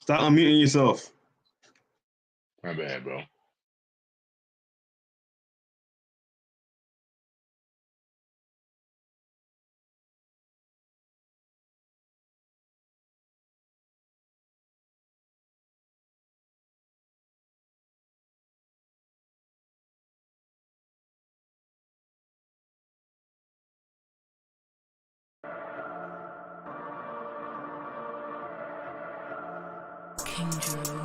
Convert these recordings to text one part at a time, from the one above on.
Stop unmuting yourself. My bad, bro. King Drew.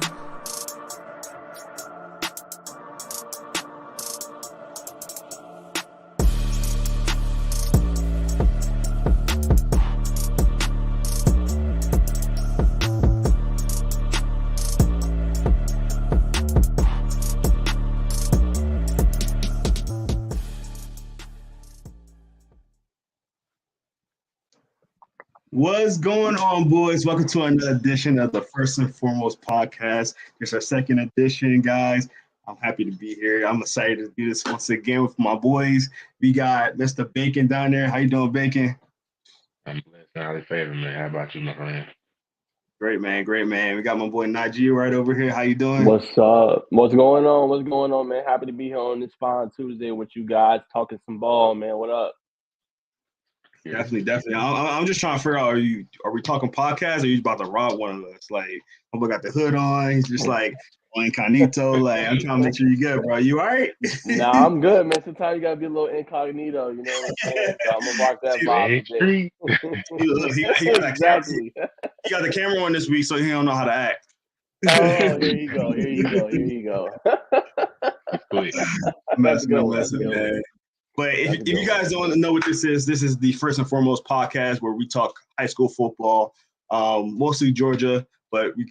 What's going on, boys? Welcome to another edition of the First and Foremost podcast. It's our second edition, guys. I'm happy to be here. I'm excited to do this once again with my boys. We got Mr. Bacon down there. How you doing, Bacon? I'm blessed and highly favored, man. How about you, my friend? Great, man. Great, man. We got my boy Najee right over here. How you doing? What's up? What's going on? What's going on, man? Happy to be here on this fine Tuesday with you guys, talking some ball, man. What up? Definitely. I'm just trying to figure out: are we talking podcast, or are you about to rob one of us? Like, I'm got the hood on. He's just like incognito. Like, I'm trying to make sure you good, bro. You all right? Nah, I'm good, man. Sometimes you gotta be a little incognito, you know what I'm saying? So I'm gonna rock that vibe today. He got that Exactly. he got the camera on this week, so he don't know how to act. Oh, here you go. Messing, man. But if you guys don't know what this is the First and Foremost podcast where we talk high school football, mostly Georgia, but we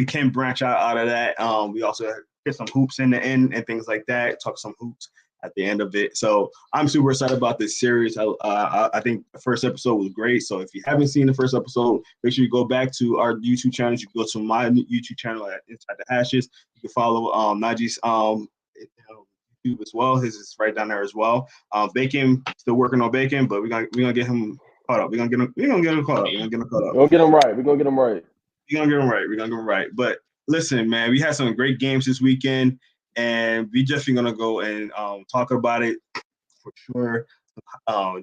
can branch out of that. We also get some hoops in the end and things like that. Talk some hoops at the end of it. So I'm super excited about this series. I think the first episode was great. So if you haven't seen the first episode, make sure you go back to our YouTube channel. You can go to my YouTube channel at Inside the Hashes. You can follow Najee's YouTube as well. His is right down there as well. Bacon, still working on Bacon, but we're gonna get him caught up. We're gonna get him caught up. We're gonna get him right. We're gonna get him right. But listen, man, we had some great games this weekend, and we definitely gonna go and talk about it for sure.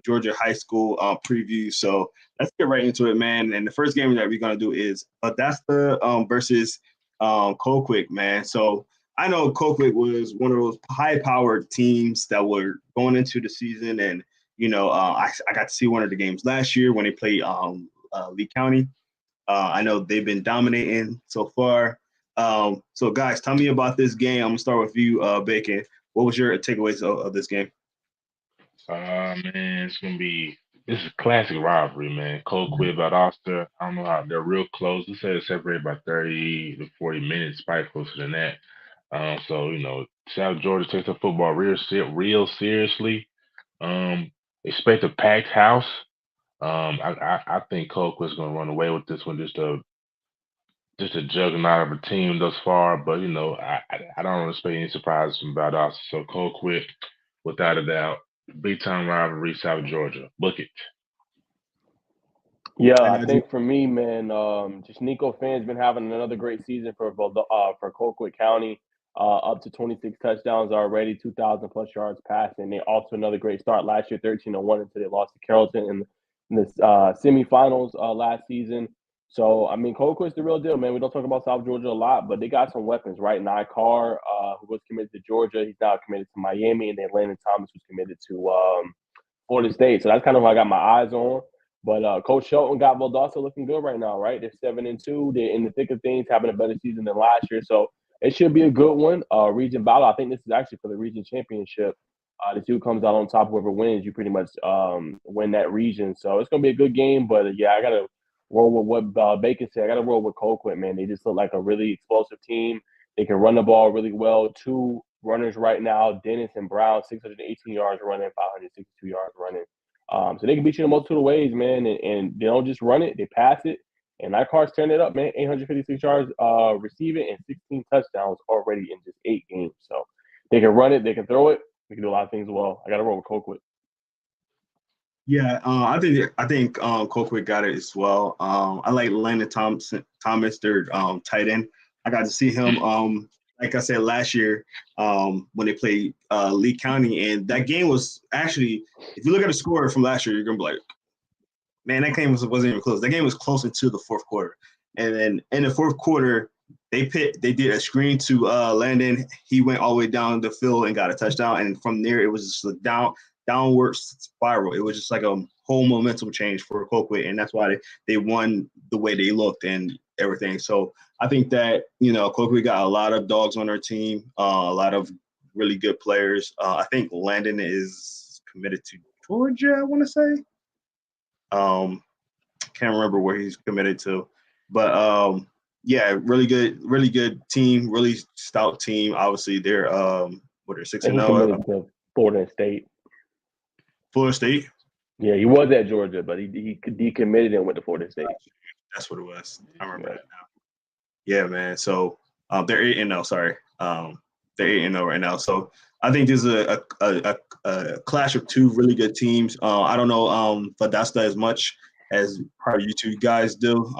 Georgia high school preview. So let's get right into it, man. And the first game that we're gonna do is Adasta versus Colquitt, man. So I know Colquitt was one of those high-powered teams that were going into the season, and I got to see one of the games last year when they played Lee County. I know they've been dominating so far. So guys, tell me about this game. I'm gonna start with you, Bacon. What was your takeaways of this game? Man, this is a classic rivalry, man. Colquitt about Oster. I don't know how they're real close. They said it's separated by 30 to 40 minutes, probably closer than that. So South Georgia takes the football real seriously. Expect a packed house. I think Colquitt's going to run away with this one. Just a juggernaut of a team thus far, but I don't expect any surprises from Valdosta. So Colquitt, without a doubt, big time rivalry, South Georgia. Book it. Yeah, I think for me, man, just Nico fans been having another great season for Colquitt County. Up to 26 touchdowns already, 2,000 plus yards passing. They also another great start last year, 13-1 until they lost to Carrollton in the semifinals last season. So I mean, Colquitt's the real deal, man. We don't talk about South Georgia a lot, but they got some weapons, right? Nye Carr, who was committed to Georgia, he's now committed to Miami, and then Landon Thomas was committed to Florida State. So that's kind of who I got my eyes on. But Coach Shelton got Valdosta looking good right now, right? They're 7-2. They're in the thick of things, having a better season than last year. So it should be a good one. Region battle. I think this is actually for the region championship. The two comes out on top. Whoever wins, you pretty much win that region. So it's gonna be a good game. But yeah, I gotta roll with what Bacon said. I gotta roll with Colquitt, man. They just look like a really explosive team. They can run the ball really well. Two runners right now, Dennis and Brown, 618 yards running, 562 yards running. So they can beat you in a multitude of ways, man. And they don't just run it; they pass it. And that Carr's turned it up, man. 856 yards receiving and 16 touchdowns already in just 8 games. So they can run it, they can throw it, they can do a lot of things well. I got to roll with Colquitt. Yeah, I think Colquitt got it as well. I like Landon Thomas, their tight end. I got to see him. Like I said last year, when they played Lee County, and that game was actually, if you look at the score from last year, you're gonna be like, man, that game wasn't even close. That game was close into the fourth quarter, and then in the fourth quarter, they did a screen to Landon. He went all the way down the field and got a touchdown, and from there it was just a downward spiral. It was just like a whole momentum change for Colquitt, and that's why they won the way they looked and everything. So I think that Colquitt got a lot of dogs on their team, a lot of really good players. I think Landon is committed to Georgia, I want to say. Can't remember where he's committed to, but yeah, really good team, really stout team. Obviously, they're what are 6-0. Committed to Florida State. Florida State. Yeah, he was at Georgia, but he decommitted and went to Florida State. That's what it was. I remember that now. Yeah, man. So they're 8-0. Sorry, they're 8-0 right now. So I think this is a clash of two really good teams. I don't know Valdosta as much as probably you two guys do,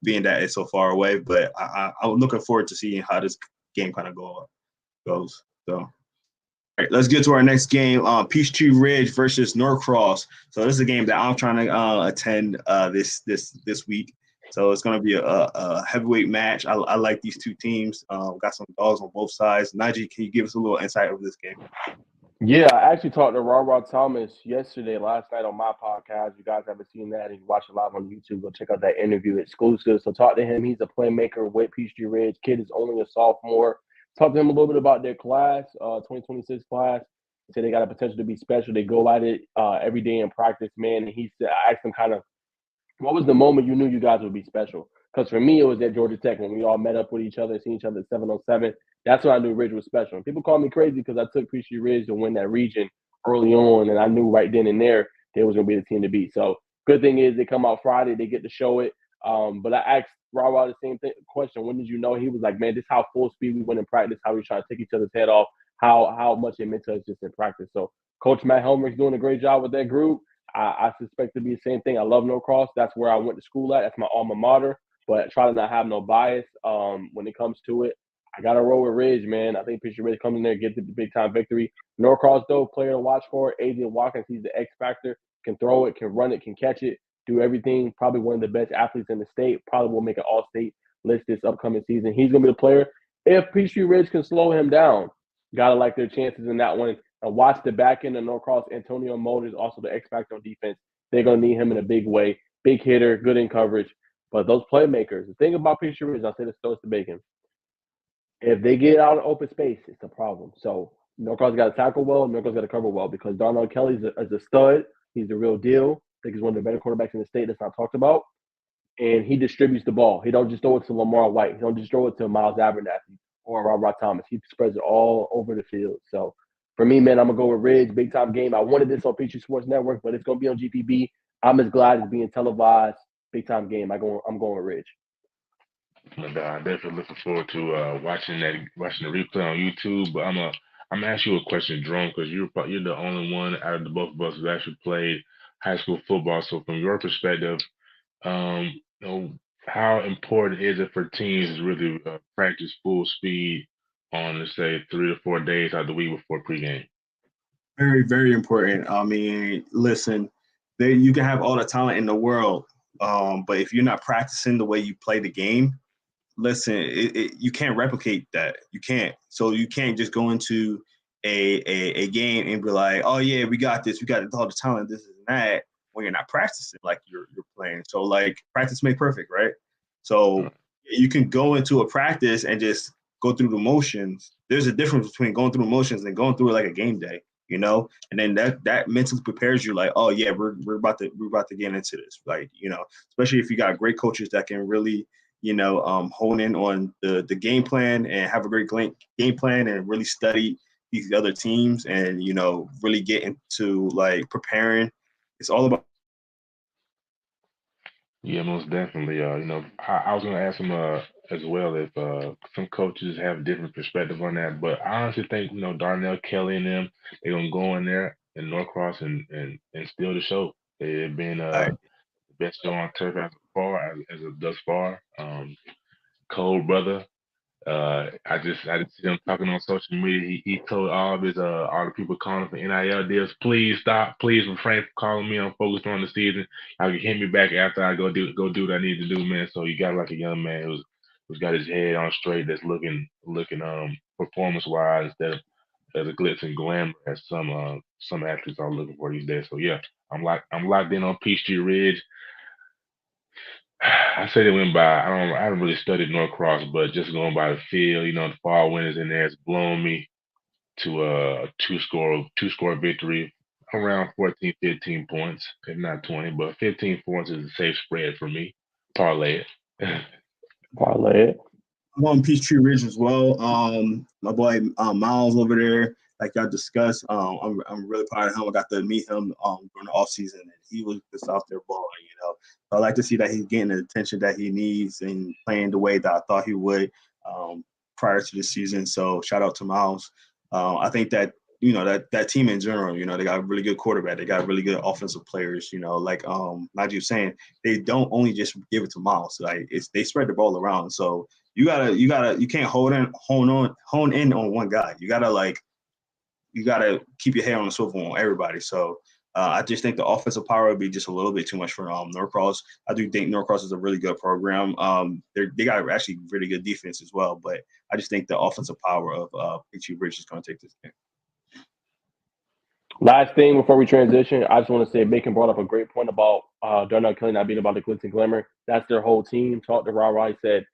being that it's so far away. But I'm looking forward to seeing how this game kind of goes. So, all right, let's get to our next game. Peachtree Ridge versus Norcross. So this is a game that I'm trying to attend this week. So it's going to be a heavyweight match. I like these two teams. Got some dogs on both sides. Najee, can you give us a little insight of this game? Yeah, I actually talked to Rod Thomas last night on my podcast. You guys haven't seen that, and you watch it live on YouTube, go check out that interview exclusive. So talk to him. He's a playmaker with Peachtree Ridge. Kid is only a sophomore. Talk to him a little bit about their class, 2026 class. He said they got a potential to be special. They go at it every day in practice, man. And he said, I asked him kind of, what was the moment you knew you guys would be special? Because for me, it was at Georgia Tech when we all met up with each other, seen each other at 707. That's when I knew Ridge was special. And people call me crazy because I took Peachtree Ridge to win that region early on, and I knew right then and there they was going to be the team to beat. So good thing is they come out Friday, they get to show it. But I asked Rawa the same question. When did you know? He was like, man, this is how full speed we went in practice, how we trying to take each other's head off, how much it meant to us just in practice. So Coach Matt Helmer's doing a great job with that group. I suspect to be the same thing. I love Norcross. That's where I went to school at. That's my alma mater. But try to not have no bias when it comes to it. I got to roll with Ridge, man. I think Peachtree Ridge comes in there, gets the big-time victory. Norcross, though, player to watch for. Adrian Watkins, he's the X factor. Can throw it, can run it, can catch it, do everything. Probably one of the best athletes in the state. Probably will make an all-state list this upcoming season. He's going to be the player. If Peachtree Ridge can slow him down, got to like their chances in that one. And watch the back end of Norcross. Antonio Motors, also the X factor on defense. They're going to need him in a big way. Big hitter, good in coverage. But those playmakers, the thing about Peachtree Ridge, I'll say this close to Bacon. If they get out of open space, it's a problem. So Norcross got to tackle well, Norcross got to cover well because Darnell Kelly is a stud. He's the real deal. I think he's one of the better quarterbacks in the state that's not talked about. And he distributes the ball. He don't just throw it to Lamar White. He don't just throw it to Miles Abernathy or Rod Thomas. He spreads it all over the field. So for me, man, I'm going to go with Ridge. Big time game. I wanted this on Peachtree Sports Network, but it's going to be on GPB. I'm as glad it's being televised. Big time game. I'm going with Ridge. I'm definitely looking forward to watching the replay on YouTube. But I'm gonna ask you a question, Jerome, because you're the only one out of the both of us who actually played high school football. So from your perspective, how important is it for teams to really practice full speed on, let's say, 3 to 4 days out of the week before pregame? Very, very important. I mean, listen, you can have all the talent in the world, but if you're not practicing the way you play the game, listen, you can't replicate that. You can't. So you can't just go into a game and be like, oh yeah, we got this. We got all the talent, this and that, when you're not practicing like you're playing. So like practice make perfect, right? So you can go into a practice and just go through the motions. There's a difference between going through the motions and going through it like a game day, and then that mentally prepares you like, oh yeah, we're about to get into this. Like, especially if you got great coaches that can really hone in on the game plan and have a great game plan and really study these other teams and, really get into like preparing. It's all about. Yeah, most definitely. I was going to ask him as well if some coaches have a different perspective on that, but I honestly think Darnell Kelly and them, they're gonna go in there in Norcross and steal the show. They've been All the best show on turf as of thus far. Cole brother. I just see him talking on social media. He told all the people calling for NIL deals, please stop, please refrain from calling me. I'm focused on the season. I can hit me back after I go do what I need to do, man. So you got like a young man who's got his head on straight, that's looking performance wise instead of as a glitz and glamour as some athletes are looking for these days. So yeah, I'm locked in on Peachtree Ridge. I say they went by. I haven't really studied Norcross, but just going by the feel, the fall wind is in there. It's blowing me to a two score victory around 14, 15 points, if not 20, but 15 points is a safe spread for me. Parlay it. Parlay it. I'm on Peachtree Ridge as well. My boy Miles over there, like y'all discussed. I'm really proud of him. I got to meet him during the off season, and he was just out there balling. So I like to see that he's getting the attention that he needs and playing the way that I thought he would prior to the season. So shout out to Miles. I think that that team in general, they got a really good quarterback. They got really good offensive players. Like Najee was saying, they don't only just give it to Miles. Like they spread the ball around. So you can't hone in on one guy. You gotta keep your head on the swivel on everybody. So I just think the offensive power would be just a little bit too much for Norcross. I do think Norcross is a really good program. They got actually really good defense as well, but I just think the offensive power of Peachtree Ridge is going to take this game. Last thing before we transition, I just want to say Bacon brought up a great point about Darnell Kelly not being about the glitz and glamour. That's their whole team. Talked to Ra. He said,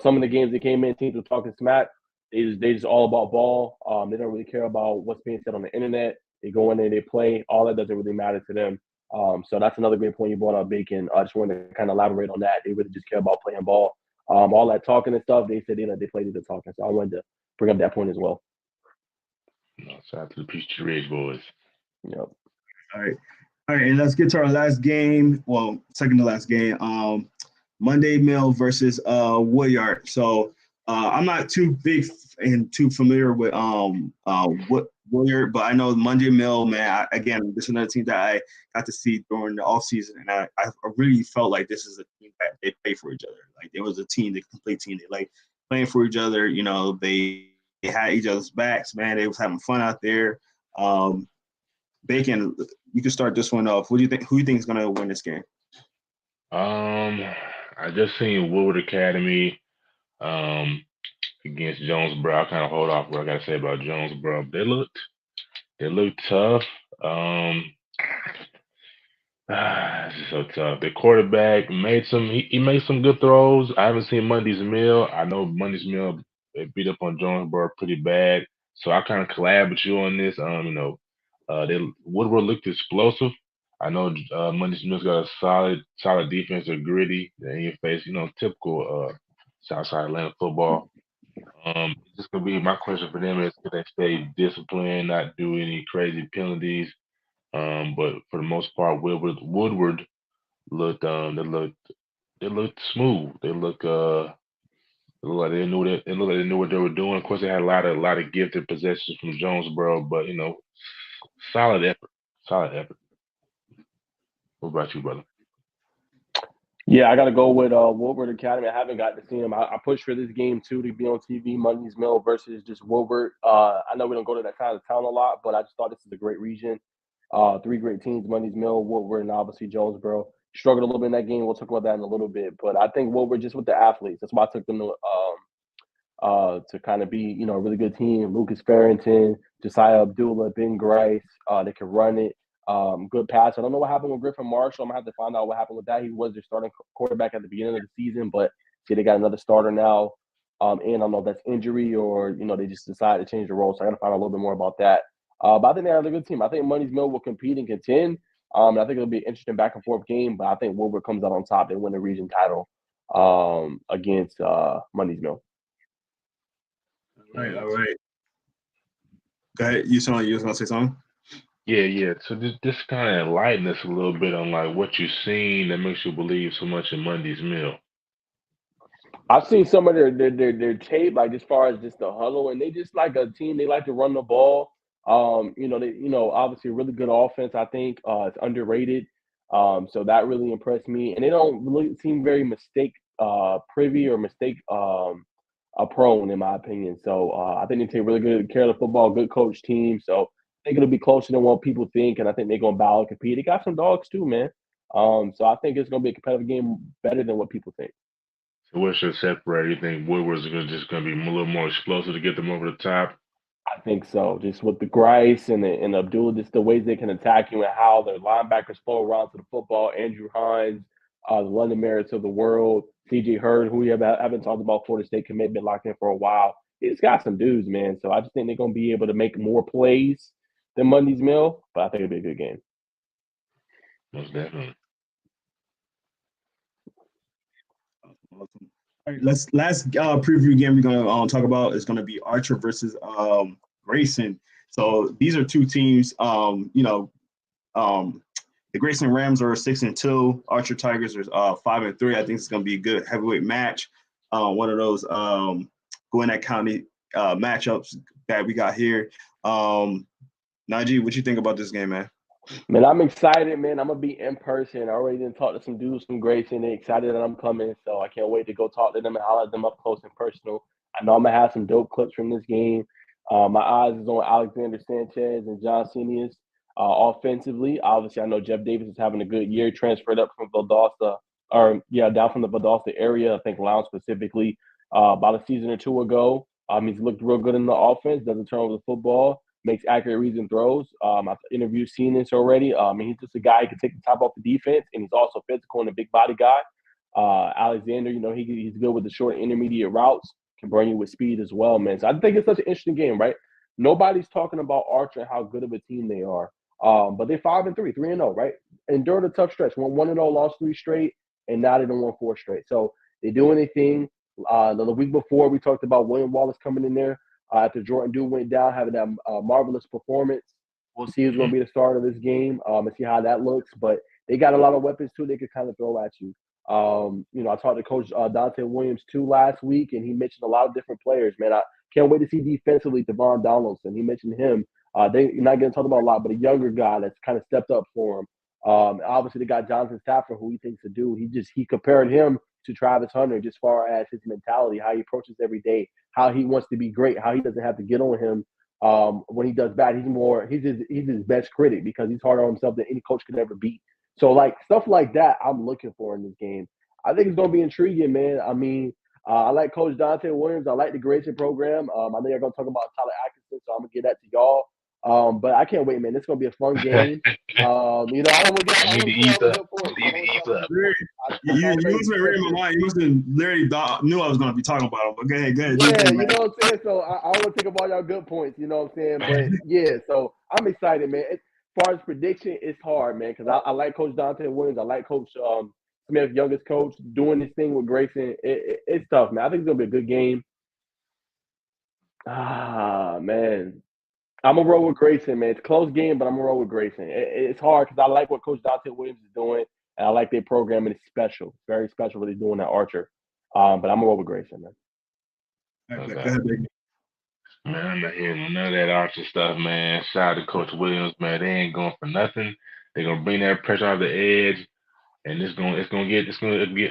some of the games that came in, teams were talking smack. They just all about ball. They don't really care about what's being said on the internet. They go in there, they play. All that doesn't really matter to them. So that's another great point you brought up, Bacon. I just wanted to kind of elaborate on that. They really just care about playing ball. All that talking and stuff, they said they played the talking. So I wanted to bring up that point as well. Shout out to the Peachtree Ridge boys. Yep. All right, and let's get to our last game. Well, second to last game. Monday Mill versus Woodyard. So I'm not too big and too familiar with Woodyard, but I know Monday Mill, man. Again, this is another team that I got to see during the offseason, and I really felt like this is a team that they play for each other. Like it was a team, the complete team. They like playing for each other. They had each other's backs, man. They was having fun out there. Bacon, you can start this one off. Who do you think is going to win this game? I just seen Woodward Academy against Jonesboro. I kind of hold off what I got to say about Jonesboro. They looked tough. This is so tough. The quarterback made he made some good throws. I haven't seen Monday's Mill. I know Monday's Mill they beat up on Jonesboro pretty bad. So I kind of collab with you on this. They Woodward looked explosive. I know Monday's Mill's got a solid defense, they're gritty. In your face, typical Southside Atlanta football. It's just gonna be my question for them is can they stay disciplined, not do any crazy penalties. But for the most part, Woodward looked they looked smooth. They looked like they looked like they knew what they were doing. Of course, they had a lot of gifted possessions from Jonesboro, but solid effort. Solid effort. What about you, brother? Yeah, I got to go with Woodward Academy. I haven't got to see him. I pushed for this game, too, to be on TV, Monday's Mill versus just Woodward. I know we don't go to that side of town a lot, but I just thought this is a great region. Three great teams, Monday's Mill, Woodward, and obviously Jonesboro. Struggled a little bit in that game. We'll talk about that in a little bit. But I think Woodward just with the athletes. That's why I took them to kind of be, a really good team. Lucas Farrington, Josiah Abdullah, Ben Grice. They can run it. Good pass. I don't know what happened with Griffin Marshall. I'm going to have to find out what happened with that. He was their starting quarterback at the beginning of the season, but see, they got another starter now. And I don't know if that's injury or, they just decided to change the role. So I got to find out a little bit more about that. But I think they have a good team. I think Monday's Mill will compete and contend. And I think it'll be an interesting back and forth game, but I think Woodward comes out on top. They win the region title against Monday's Mill. All right. Go ahead. You sound like you was going to say something? Yeah. So this kind of enlighten us a little bit on like what you've seen that makes you believe so much in Monday's Mill. I've seen some of their tape, like as far as just the huddle, and they just like a team. They like to run the ball. They obviously a really good offense. I think it's underrated. So that really impressed me. And they don't really seem very mistake privy or mistake prone, in my opinion. So I think they take really good care of the football, good coach team. So I think it'll be closer than what people think, and I think they're gonna battle and compete. They got some dogs too, man. So I think it's gonna be a competitive game, better than what people think. So what's your separator? You think Woodward's just gonna be a little more explosive to get them over the top? I think so. Just with the Grice and Abdullah, just the ways they can attack you and how their linebackers flow around to the football. Andrew Hines, the London Merits of the world, C.J. Hurd, who we haven't talked about, Florida State commitment locked in for a while. He's got some dudes, man. So I just think they're going to be able to make more plays than Monday's Mill, but I think it'll be a good game. Most definitely. Awesome. All right, last preview game we're gonna talk about is gonna be Archer versus Grayson. So these are two teams. The Grayson Rams are 6-2. Archer Tigers are 5-3. I think it's gonna be a good heavyweight match. One of those Gwinnett County matchups that we got here. Najee, what you think about this game, man? Man, I'm excited, man. I'm gonna be in person. I already didn't talk to some dudes from Grayson. They're excited that I'm coming, so I can't wait to go talk to them and holler them up close and personal. I know I'm gonna have some dope clips from this game. My eyes is on Alexander Sanchez and John Senius offensively. Obviously, I know Jeff Davis is having a good year. Transferred up from Valdosta, down from the Valdosta area. I think Lounge specifically about a season or two ago. He's looked real good in the offense. Doesn't turn over the football. Makes accurate reads and throws. I've interviewed Senius already. He's just a guy who can take the top off the defense, and he's also physical and a big body guy. Alexander, he's good with the short intermediate routes, can bring you with speed as well, man. So I think it's such an interesting game, right? Nobody's talking about Archer and how good of a team they are. But they're 5-3, 3-0, right? Endured a tough stretch. Won 1-0, lost 3 straight, and now they done won 4 straight. So they do anything. The week before, we talked about William Wallace coming in there. After Jordan Dew went down, having that marvelous performance. We'll see who's going to be the starter of this game and see how that looks. But they got a lot of weapons, too, they could kind of throw at you. I talked to Coach Dante Williams, too, last week, and he mentioned a lot of different players, man. I can't wait to see defensively Devon Donaldson. He mentioned him. They're not going to talk about a lot, but a younger guy that's kind of stepped up for him. Obviously, they got Jonathan Stafford, who he thinks to do. He compared him to Travis Hunter, just far as his mentality, how he approaches every day, how he wants to be great, how he doesn't have to get on him when he does bad. He's his best critic because he's harder on himself than any coach could ever beat. So like stuff like that, I'm looking for in this game. I think it's going to be intriguing, man. I mean, I like Coach Dante Williams. I like the Grayson program. I know you're going to talk about Tyler Atkinson, so I'm going to get that to y'all. But I can't wait, man. It's going to be a fun game. I don't want to get all the good points. You must have read my mind. You must have literally knew I was going to be talking about him. But go ahead. Yeah, you know what I'm saying? So I want to take up all y'all good points, you know what I'm saying? But, yeah, so I'm excited, man. As far as prediction, it's hard, man, because I like Coach Dante Williams. I like Coach Smith, youngest coach, doing this thing with Grayson. It's tough, man. I think it's going to be a good game. Man. I'm going to roll with Grayson, man. It's a close game, but I'm going to roll with Grayson. It's hard because I like what Coach Dante Williams is doing, and I like their program, and it's special. It's very special what they're doing at Archer. But I'm going to roll with Grayson, man. Okay. Go ahead, baby. Man, I'm not hearing none of that Archer stuff, man. Shout out to Coach Williams, man. They ain't going for nothing. They're going to bring that pressure off the edge, and it's gonna get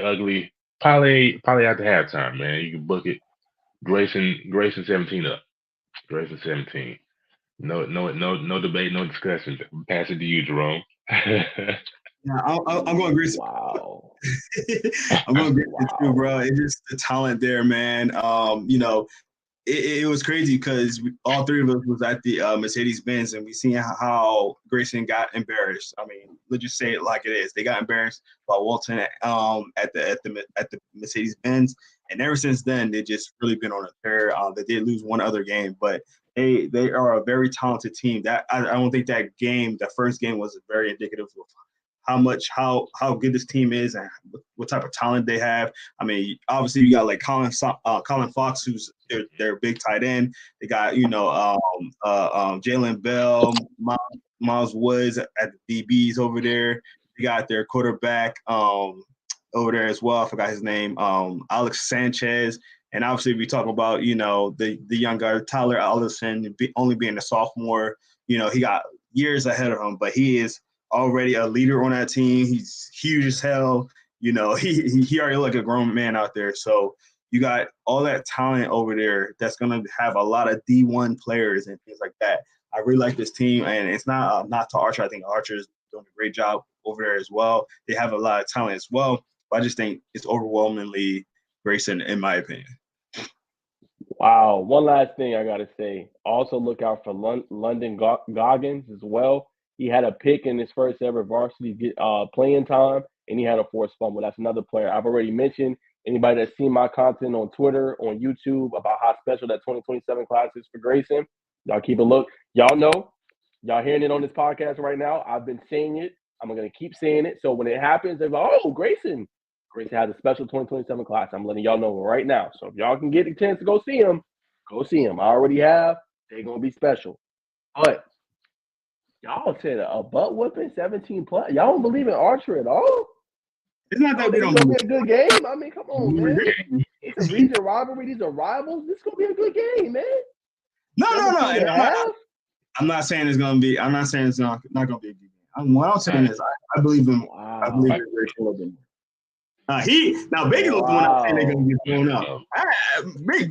ugly. Probably after halftime, man. You can book it. Grayson 17 up. Grayson 17. No debate, no discussion. Pass it to you, Jerome. Yeah, I'm going Grayson. Wow. I'm going Grayson too, bro. It's just the talent there, man. It was crazy because all three of us was at the Mercedes-Benz, and we seen how Grayson got embarrassed. I mean, let's just say it like it is. They got embarrassed by Walton at the Mercedes-Benz, and ever since then, they just really been on a tear. They did lose one other game, but they are a very talented team. That I don't think that first game was very indicative of how good this team is and what type of talent they have. I mean, obviously you got like Colin Fox, who's their big tight end. They got Jalen Bell, Miles Woods at the DBs over there. They got their quarterback over there as well. I forgot his name. Alex Sanchez. And obviously we talk about the young guy Tyler Allison only being a sophomore. He got years ahead of him, but he is already a leader on that team. He's huge as hell. You know, he already look like a grown man out there. So you got all that talent over there that's going to have a lot of D1 players and things like that. I really like this team, and it's not to Archer. I think Archer's doing a great job over there as well. They have a lot of talent as well, but I just think it's overwhelmingly Grayson, in my opinion. Wow. One last thing I got to say. Also look out for London Goggins as well. He had a pick in his first ever varsity playing time, and he had a forced fumble. That's another player I've already mentioned. Anybody that's seen my content on Twitter, on YouTube about how special that 2027 class is for Grayson, y'all keep a look. Y'all know, y'all hearing it on this podcast right now. I've been saying it. I'm going to keep saying it. So when it happens, they're like, oh, Grayson has a special 2027 class. I'm letting y'all know right now. So if y'all can get a chance to go see him, go see him. I already have. They're going to be special. But y'all said a butt whipping 17 plus. Y'all don't believe in Archer at all? It's not that we don't. It's gonna be a good game. I mean, come on, man. It's a region rivalry. These are rivals. This is gonna be a good game, man. No. I'm not saying it's gonna be. I'm not saying it's not gonna be a good game. What I'm saying is I believe in. Wow. I believe in Grayson a little bit more. Bacon was the one that said they're gonna get thrown up.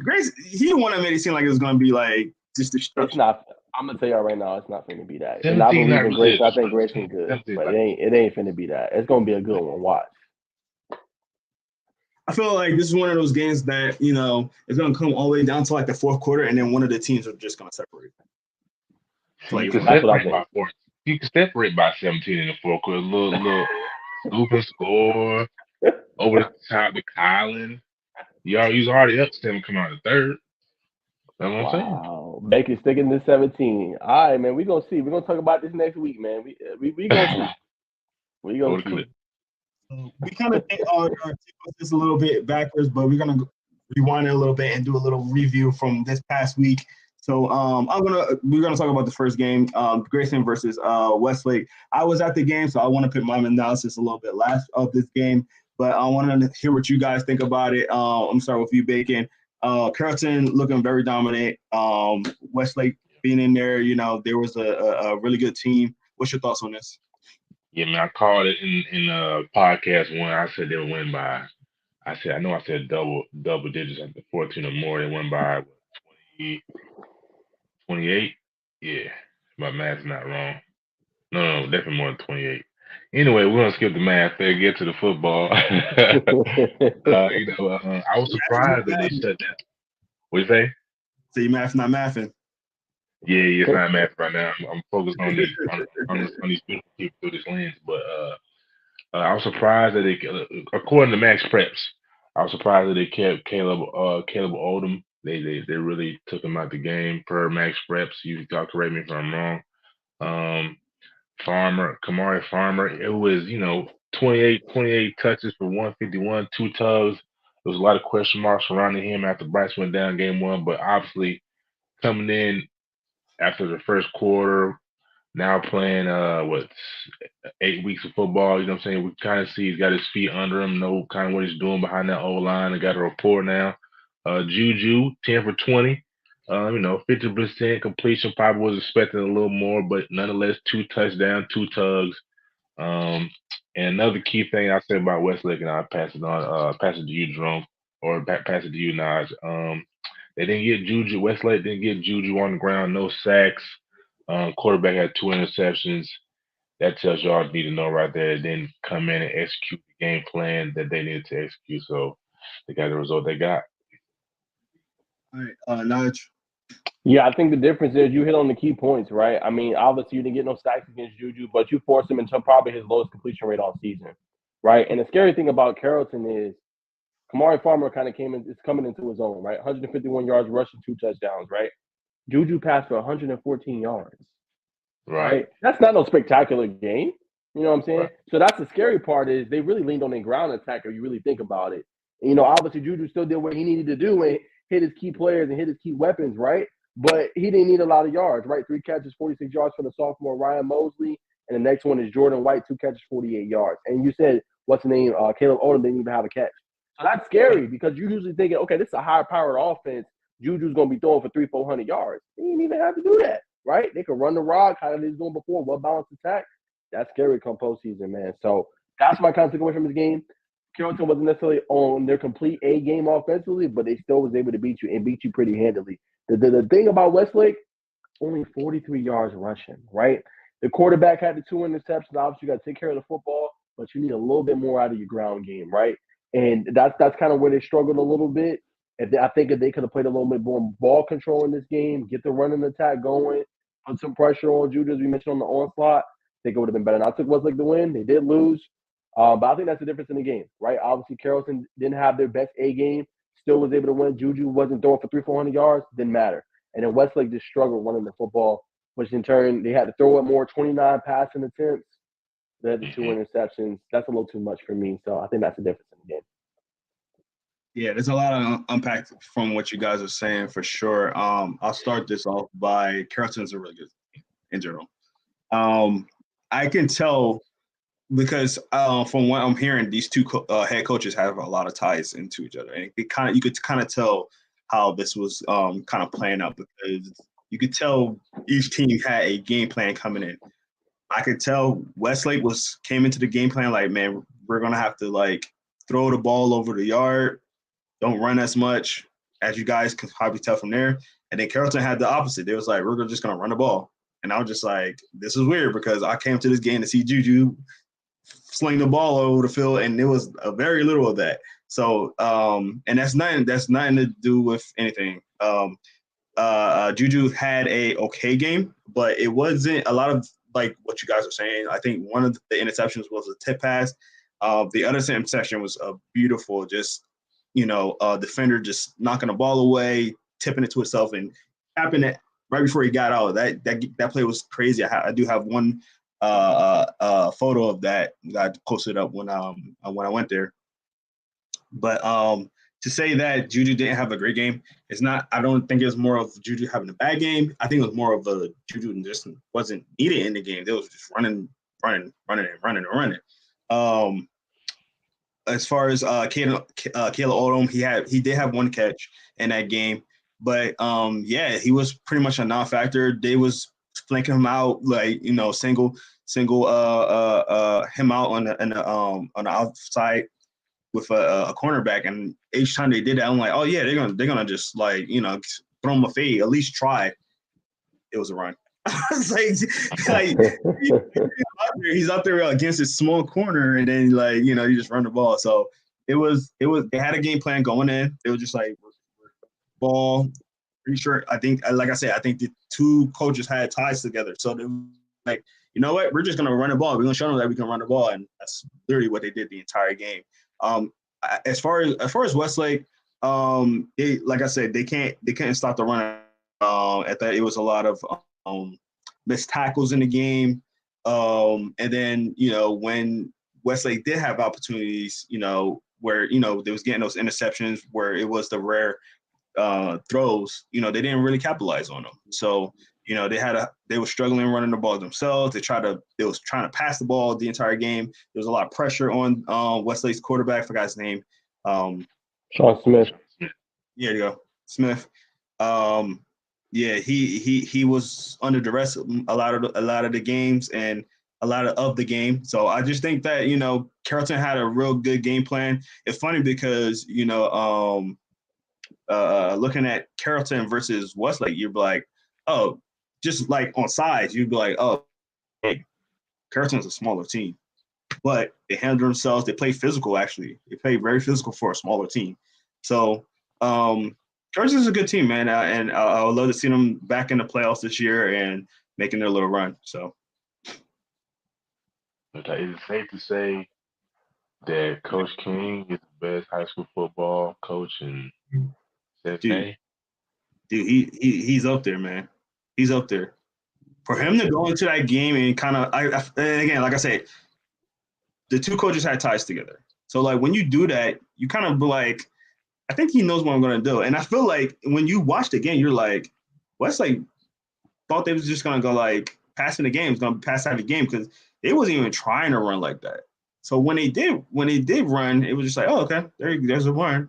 Grace, he the one that made it seem like it was gonna be like just destruction. It's not. I'm gonna tell y'all right now, it's not gonna be that. And I believe in Grayson. I think Grayson's good, but it ain't finna be that. It's gonna be a good one. Watch. I feel like this is one of those games that, you know, it's going to come all the way down to like the fourth quarter, and then one of the teams are just going to separate. You can separate by 17 in the fourth quarter. Little super score over the top to Kylan. You's already up 7 coming out of the third. That's what I'm saying. Wow. Baker sticking to 17. All right, man. We're going to see. We're going to talk about this next week, man. We going to see. We're going to see. We kind of take our this a little bit backwards, but we're gonna rewind it a little bit and do a little review from this past week. So we're gonna talk about the first game, Grayson versus Westlake. I was at the game, so I want to put my analysis a little bit last of this game, but I want to hear what you guys think about it. I'm starting with you, Bacon. Carrollton looking very dominant. Westlake being in there, you know, there was a really good team. What's your thoughts on this? Yeah, man, I called it in podcast one. I said they would win by. I said double digits, like 14 or more. They won by 20, 28. Yeah, my math's not wrong. No, definitely more than 28. Anyway, we're gonna skip the math there. Get to the football. I was surprised that they shut down. What you say? So your math's not mathing. Yeah, it's not math right now. I'm focused on these beautiful people through this lens. But I was surprised that they, according to Max Preps, I was surprised that they kept Caleb Odom. They really took him out the game per Max Preps. You can correct me if I'm wrong. Kamari Farmer. It was 28 touches for 151, 2 tugs. There was a lot of question marks surrounding him after Bryce went down game one, but obviously coming in after the first quarter, now playing 8 weeks of football, you know what I'm saying? We kind of see he's got his feet under him, know kind of what he's doing behind that O-line, and got a rapport now. Juju, 10 for 20, 50% completion, probably was expecting a little more, but nonetheless, 2 touchdowns, 2 tugs. And another key thing I said about Westlake, and I'll pass it to you, Jerome, or pass it to you, Naj. They didn't get Juju. Westlake didn't get Juju on the ground. No sacks. Quarterback had 2 interceptions. That tells you all you need to know right there. They didn't come in and execute the game plan that they needed to execute. So they got the result they got. All right, Naj. Yeah, I think the difference is you hit on the key points, right? I mean, obviously you didn't get no sacks against Juju, but you forced him into probably his lowest completion rate all season, right? And the scary thing about Carrollton is Kamari Farmer kind of is coming into his own, right? 151 yards rushing, 2 touchdowns, right? Juju passed for 114 yards, right? That's not no spectacular game. You know what I'm saying? Right. So that's the scary part is they really leaned on their ground attack if you really think about it. And, obviously Juju still did what he needed to do and hit his key players and hit his key weapons, right? But he didn't need a lot of yards, right? 3 catches, 46 yards for the sophomore Ryan Mosley. And the next one is Jordan White, 2 catches, 48 yards. And you said, what's the name? Caleb Odom didn't even have a catch. So that's scary because you're usually thinking, okay, this is a high-powered offense. Juju's going to be throwing for 300-400 yards. They didn't even have to do that, right? They could run the rock, how they was doing before, well-balanced attack. That's scary come postseason, man. So that's my kind of takeaway from this game. Carrollton wasn't necessarily on their complete A game offensively, but they still was able to beat you and beat you pretty handily. The thing about Westlake, only 43 yards rushing, right? The quarterback had the 2 interceptions. Obviously, you got to take care of the football, but you need a little bit more out of your ground game, right? And that's kind of where they struggled a little bit. I think if they could have played a little bit more ball control in this game, get the running attack going, put some pressure on Juju, as we mentioned on the onslaught, I think it would have been better. Now, I took Westlake to win. They did lose. But I think that's the difference in the game, right? Obviously, Carrollton didn't have their best A game, still was able to win. Juju wasn't throwing for 300-400 yards, didn't matter. And then Westlake just struggled running the football, which in turn, they had to throw it more, 29 passing attempts. They had the 2 interceptions. That's a little too much for me. So I think that's the difference in the game. Yeah, there's a lot of unpack from what you guys are saying for sure. I'll start this off by Carrollton's a really good team in general. I can tell because from what I'm hearing, these two head coaches have a lot of ties into each other, and you could kind of tell how this was kind of playing out because you could tell each team had a game plan coming in. I could tell Westlake came into the game plan like, man, we're gonna have to like throw the ball over the yard. Don't run as much, as you guys can probably tell from there. And then Carrollton had the opposite. They was like, we're just going to run the ball. And I was just like, this is weird because I came to this game to see Juju sling the ball over the field, and there was a very little of that. So, and that's nothing to do with anything. Juju had a okay game, but it wasn't a lot of like what you guys are saying. I think one of the interceptions was a tip pass. The other interception was a beautiful, just defender just knocking the ball away, tipping it to itself, and tapping it right before he got out. That play was crazy. I do have one photo of that I posted up when I went there. But to say that Juju didn't have a great game, it's not. I don't think it's more of Juju having a bad game. I think it was more of a Juju just wasn't needed in the game. They was just running. As far as Caleb Odom, he did have one catch in that game, but he was pretty much a non-factor. They was flanking him out like single him out on the outside with a cornerback, and each time they did that, I'm like, oh yeah, they're gonna just like throw him a fade, at least try. It was a run. It's like he's out there against his small corner, and then you just run the ball. So it was they had a game plan going in. It was just like ball. Pretty sure. I think, like I said, I think the two coaches had ties together. So they were like, you know what, we're just gonna run the ball. We're gonna show them that we can run the ball, and that's literally what they did the entire game. As far as Westlake, like I said, they couldn't stop the run. At that, it was a lot of missed tackles in the game. And then, when Westlake did have opportunities, where, they was getting those interceptions where it was the rare throws, they didn't really capitalize on them. So, they were struggling running the ball themselves. They was trying to pass the ball the entire game. There was a lot of pressure on Westlake's quarterback. I forgot his name. Sean Smith. Yeah, there you go. Smith. He was under duress a lot of the games and a lot of the game. So I just think that Carrollton had a real good game plan. It's funny because looking at Carrollton versus Westlake, you'd be like, oh, just like on size, you'd be like, oh, hey, Carrollton's a smaller team, but they handle themselves. They play physical. Actually, they play very physical for a smaller team. So. Carrollton's a good team, man, and I would love to see them back in the playoffs this year and making their little run. So, okay, is it safe to say that Coach King is the best high school football coach in 7A? Dude, he's up there, man. He's up there. For him to go into that game and kind of, and again, like I said, the two coaches had ties together. So, like, when you do that, you kind of be like, I think he knows what I'm going to do. And I feel like when you watch the game, you're like, Westlake thought they was just going to go like passing the game, was going to pass out the game because they wasn't even trying to run like that. So when they did run, it was just like, oh, okay, there's a run.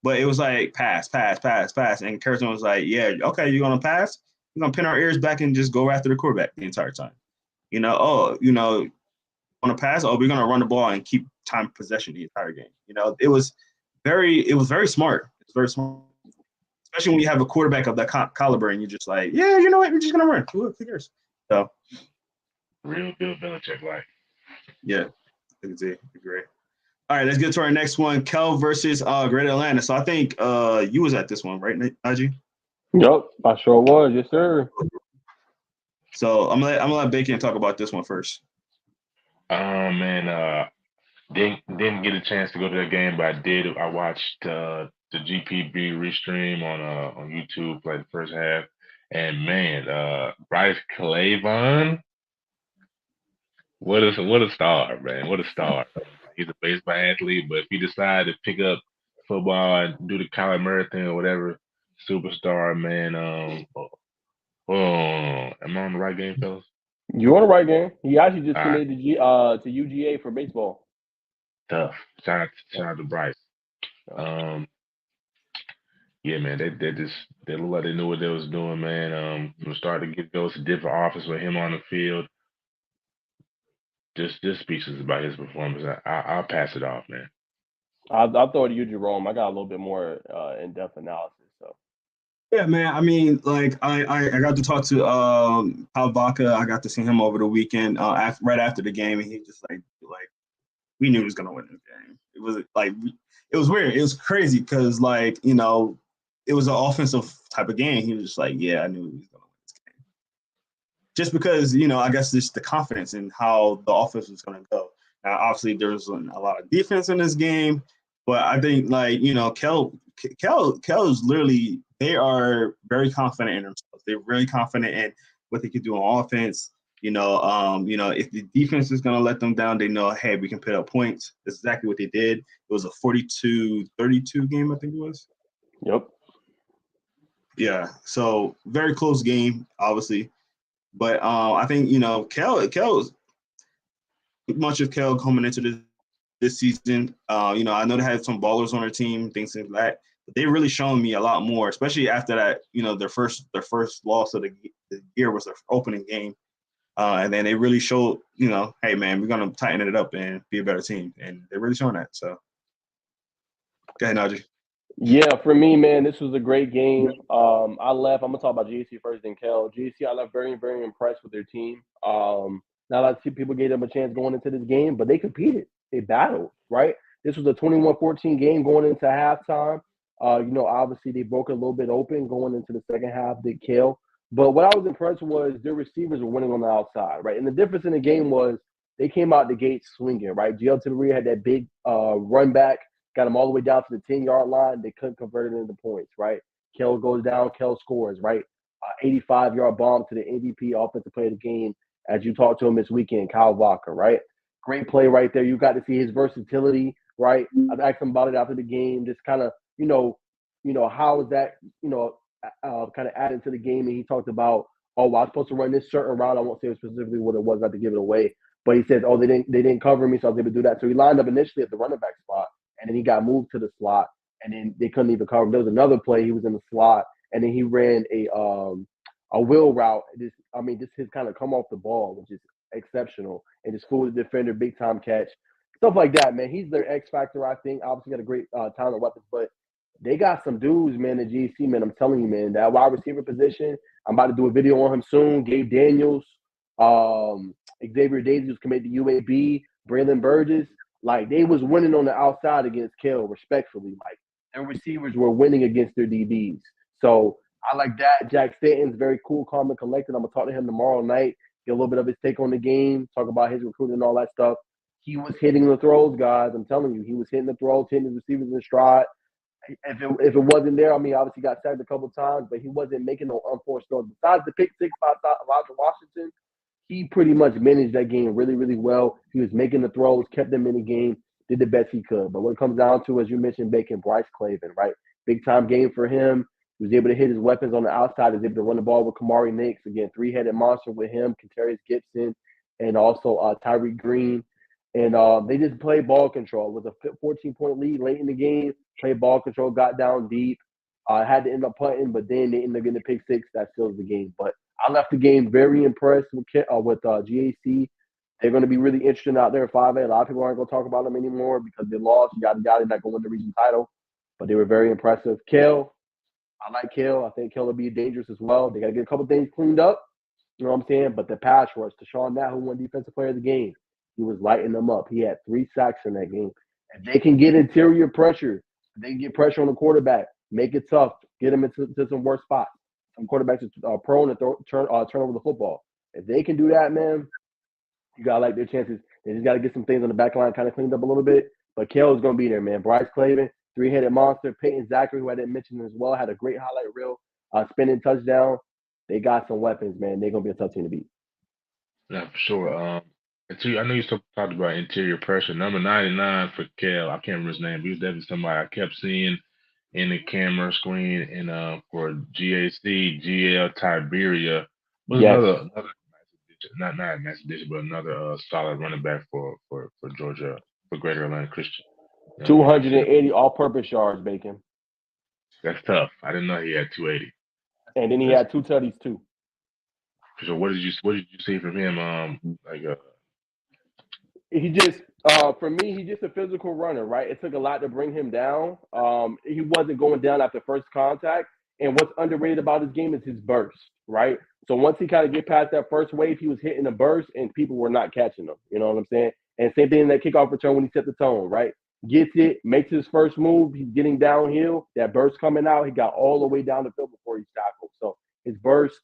But it was like pass. And Carrollton was like, yeah, okay, you're going to pass? We're going to pin our ears back and just go after the quarterback the entire time. on a pass, or we're going to run the ball and keep time possession the entire game. It was very smart. It's very smart, especially when you have a quarterback of that caliber and you're just like, yeah, you know what, we're just going to run. Who cares? So, real Bill Belichick like. Yeah, I agree. All right, let's get to our next one. Kel versus Greater Atlanta. So I think you was at this one, right, Najee? Yep, I sure was. Yes, sir. So I'm gonna let Bacon talk about this one first. Man, didn't get a chance to go to that game, but I did. I watched the GPB restream on YouTube, like the first half, and man, Bryce Clavon, what a star, man! What a star! He's a baseball athlete, but if he decided to pick up football and do the Kyler Murray thing or whatever, superstar, man. Am I on the right game, fellas? You on the right game. He actually just All right. committed to UGA for baseball. Tough. Shout out to Bryce. Yeah, man, they look like they knew what they was doing, man. From the start to get goes to different office with him on the field. Just speeches about his performance. I'll pass it off, man. I'll throw it to you, Jerome. I got a little bit more in-depth analysis. So. Yeah, man. I mean, like I got to talk to Kyle Vaca. I got to see him over the weekend, right after the game, and he just like we knew he was gonna win this game. It was like it was weird. It was crazy because it was an offensive type of game. He was just like, yeah, I knew he was gonna win this game. Just because I guess just the confidence in how the offense was gonna go. Now, obviously, there was a lot of defense in this game, but I think Kel is literally, they are very confident in themselves. They're really confident in what they can do on offense. If the defense is going to let them down, they know, hey, we can put up points. That's exactly what they did. It was a 42-32 game, I think it was. Yep. Yeah, so very close game, obviously. But I think, Kel's much of Kel coming into this season. I know they had some ballers on their team, things like that. But they really shown me a lot more, especially after that. Their first loss of the year was their opening game, and then they really showed, hey man, we're gonna tighten it up and be a better team, and they're really showing that. So, go ahead, Najee. Yeah, for me, man, this was a great game. I left. I'm gonna talk about GC first, then Kel. GC, I left very, very impressed with their team. Not a lot of people gave them a chance going into this game, but they competed. They battled, right? This was a 21-14 game going into halftime. Obviously they broke a little bit open going into the second half, did Kel. But what I was impressed was their receivers were winning on the outside, right? And the difference in the game was they came out the gate swinging, right? GL Tiberia had that big run back, got them all the way down to the 10-yard line. They couldn't convert it into points, right? Kel goes down, Kel scores, right? 85-yard bomb to the MVP offensive player of the game, as you talked to him this weekend, Kyle Vaca, right? Great play right there. You got to see his versatility, right? I've asked him about it after the game, just kind of, how is that, kind of adding to the game. And he talked about, I was supposed to run this certain route. I won't say specifically what it was, not to give it away. But he said, they didn't cover me, so I was able to do that. So he lined up initially at the running back spot, and then he got moved to the slot, and then they couldn't even cover him. There was another play, he was in the slot, and then he ran a wheel route. Just his kind of come off the ball, which is exceptional, and just fooled the defender, big time catch, stuff like that, man. He's their X factor, I think. Obviously got a great talent weapons, but they got some dudes, man, at GC, man. I'm telling you, man, that wide receiver position, I'm about to do a video on him soon. Gabe Daniels, Xavier Daisy was committed to UAB, Braylon Burgess, like they was winning on the outside against Kel, respectfully. Like their receivers were winning against their DBs. So I like that. Jack Stanton's very cool, calm, and collected. I'm gonna talk to him tomorrow night, get a little bit of his take on the game, talk about his recruiting and all that stuff. He was hitting the throws, guys. I'm telling you, he was hitting the throws, hitting the receivers in stride. If it wasn't there, obviously got sacked a couple times, but he wasn't making no unforced throws. Besides the pick six by Elijah Washington, he pretty much managed that game really, really well. He was making the throws, kept them in the game, did the best he could. But what it comes down to, as you mentioned, Bacon, Bryce Clavin, right? Big time game for him. He was able to hit his weapons on the outside. He was able to run the ball with Kamari Nix. Again, three-headed monster with him, Contarius Gibson, and also Tyreek Green. And they just played ball control. It was a 14-point lead late in the game. Played ball control, got down deep. Had to end up punting, but then they ended up getting the pick six. That seals the game. But I left the game very impressed with GAC. They're going to be really interesting out there at 5A. A lot of people aren't going to talk about them anymore because they lost. Yada, yada, not going to win the region title. But they were very impressive. Kale, I like Kale. I think Kale will be dangerous as well. They got to get a couple things cleaned up. You know what I'm saying? But the pass rush, Deshaun Nat, who won Defensive Player of the Game, he was lighting them up. He had 3 sacks in that game. If they can get interior pressure, they can get pressure on the quarterback, make it tough, get them into some worse spots. Some quarterbacks are prone to turn over the football. If they can do that, man, you got to like their chances. They just got to get some things on the back line kind of cleaned up a little bit. But Kale is going to be there, man. Bryce Clavin, 3-headed monster. Peyton Zachary, who I didn't mention as well, had a great highlight reel, spinning touchdown. They got some weapons, man. They're going to be a tough team to beat. Yeah, for sure. I know you talked about interior pressure. Number 99 for Kel. I can't remember his name. He was definitely somebody I kept seeing in the camera screen. And for GAC, GL Tiberia was another not a nice addition, but another solid running back for Georgia, for Greater Atlanta Christian. 280 all-purpose yards, Bacon. That's tough. I didn't know he had 280. And then he had 2 tutties too. So what did you see from him? He just for me, he's just a physical runner, right? It took a lot to bring him down. He wasn't going down after first contact. And what's underrated about his game is his burst, right? So once he kind of get past that first wave, he was hitting a burst and people were not catching him. You know what I'm saying? And same thing in that kickoff return when he set the tone, right? Gets it, makes his first move. He's getting downhill. That burst coming out, he got all the way down the field before he tackled. So his burst,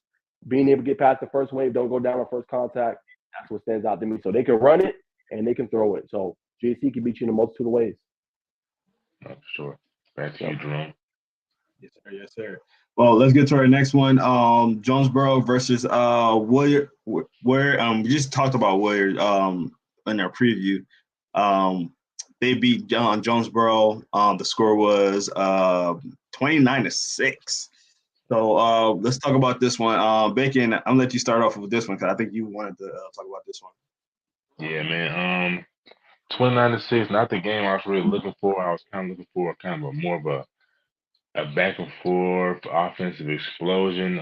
being able to get past the first wave, don't go down on first contact, that's what stands out to me. So they can run it and they can throw it. So JC can beat you in a multitude of ways. Oh, for sure. Back to you, Jerome. Yes, sir. Yes, sir. Well, let's get to our next one. Jonesboro versus Williard. Where we just talked about Williard in our preview. They beat Jonesboro. The score was 29-6. So let's talk about this one. Bacon, I'm gonna let you start off with this one because I think you wanted to talk about this one. Yeah, man. 29-6. Not the game I was really looking for. I was kind of looking for kind of more of a back and forth offensive explosion.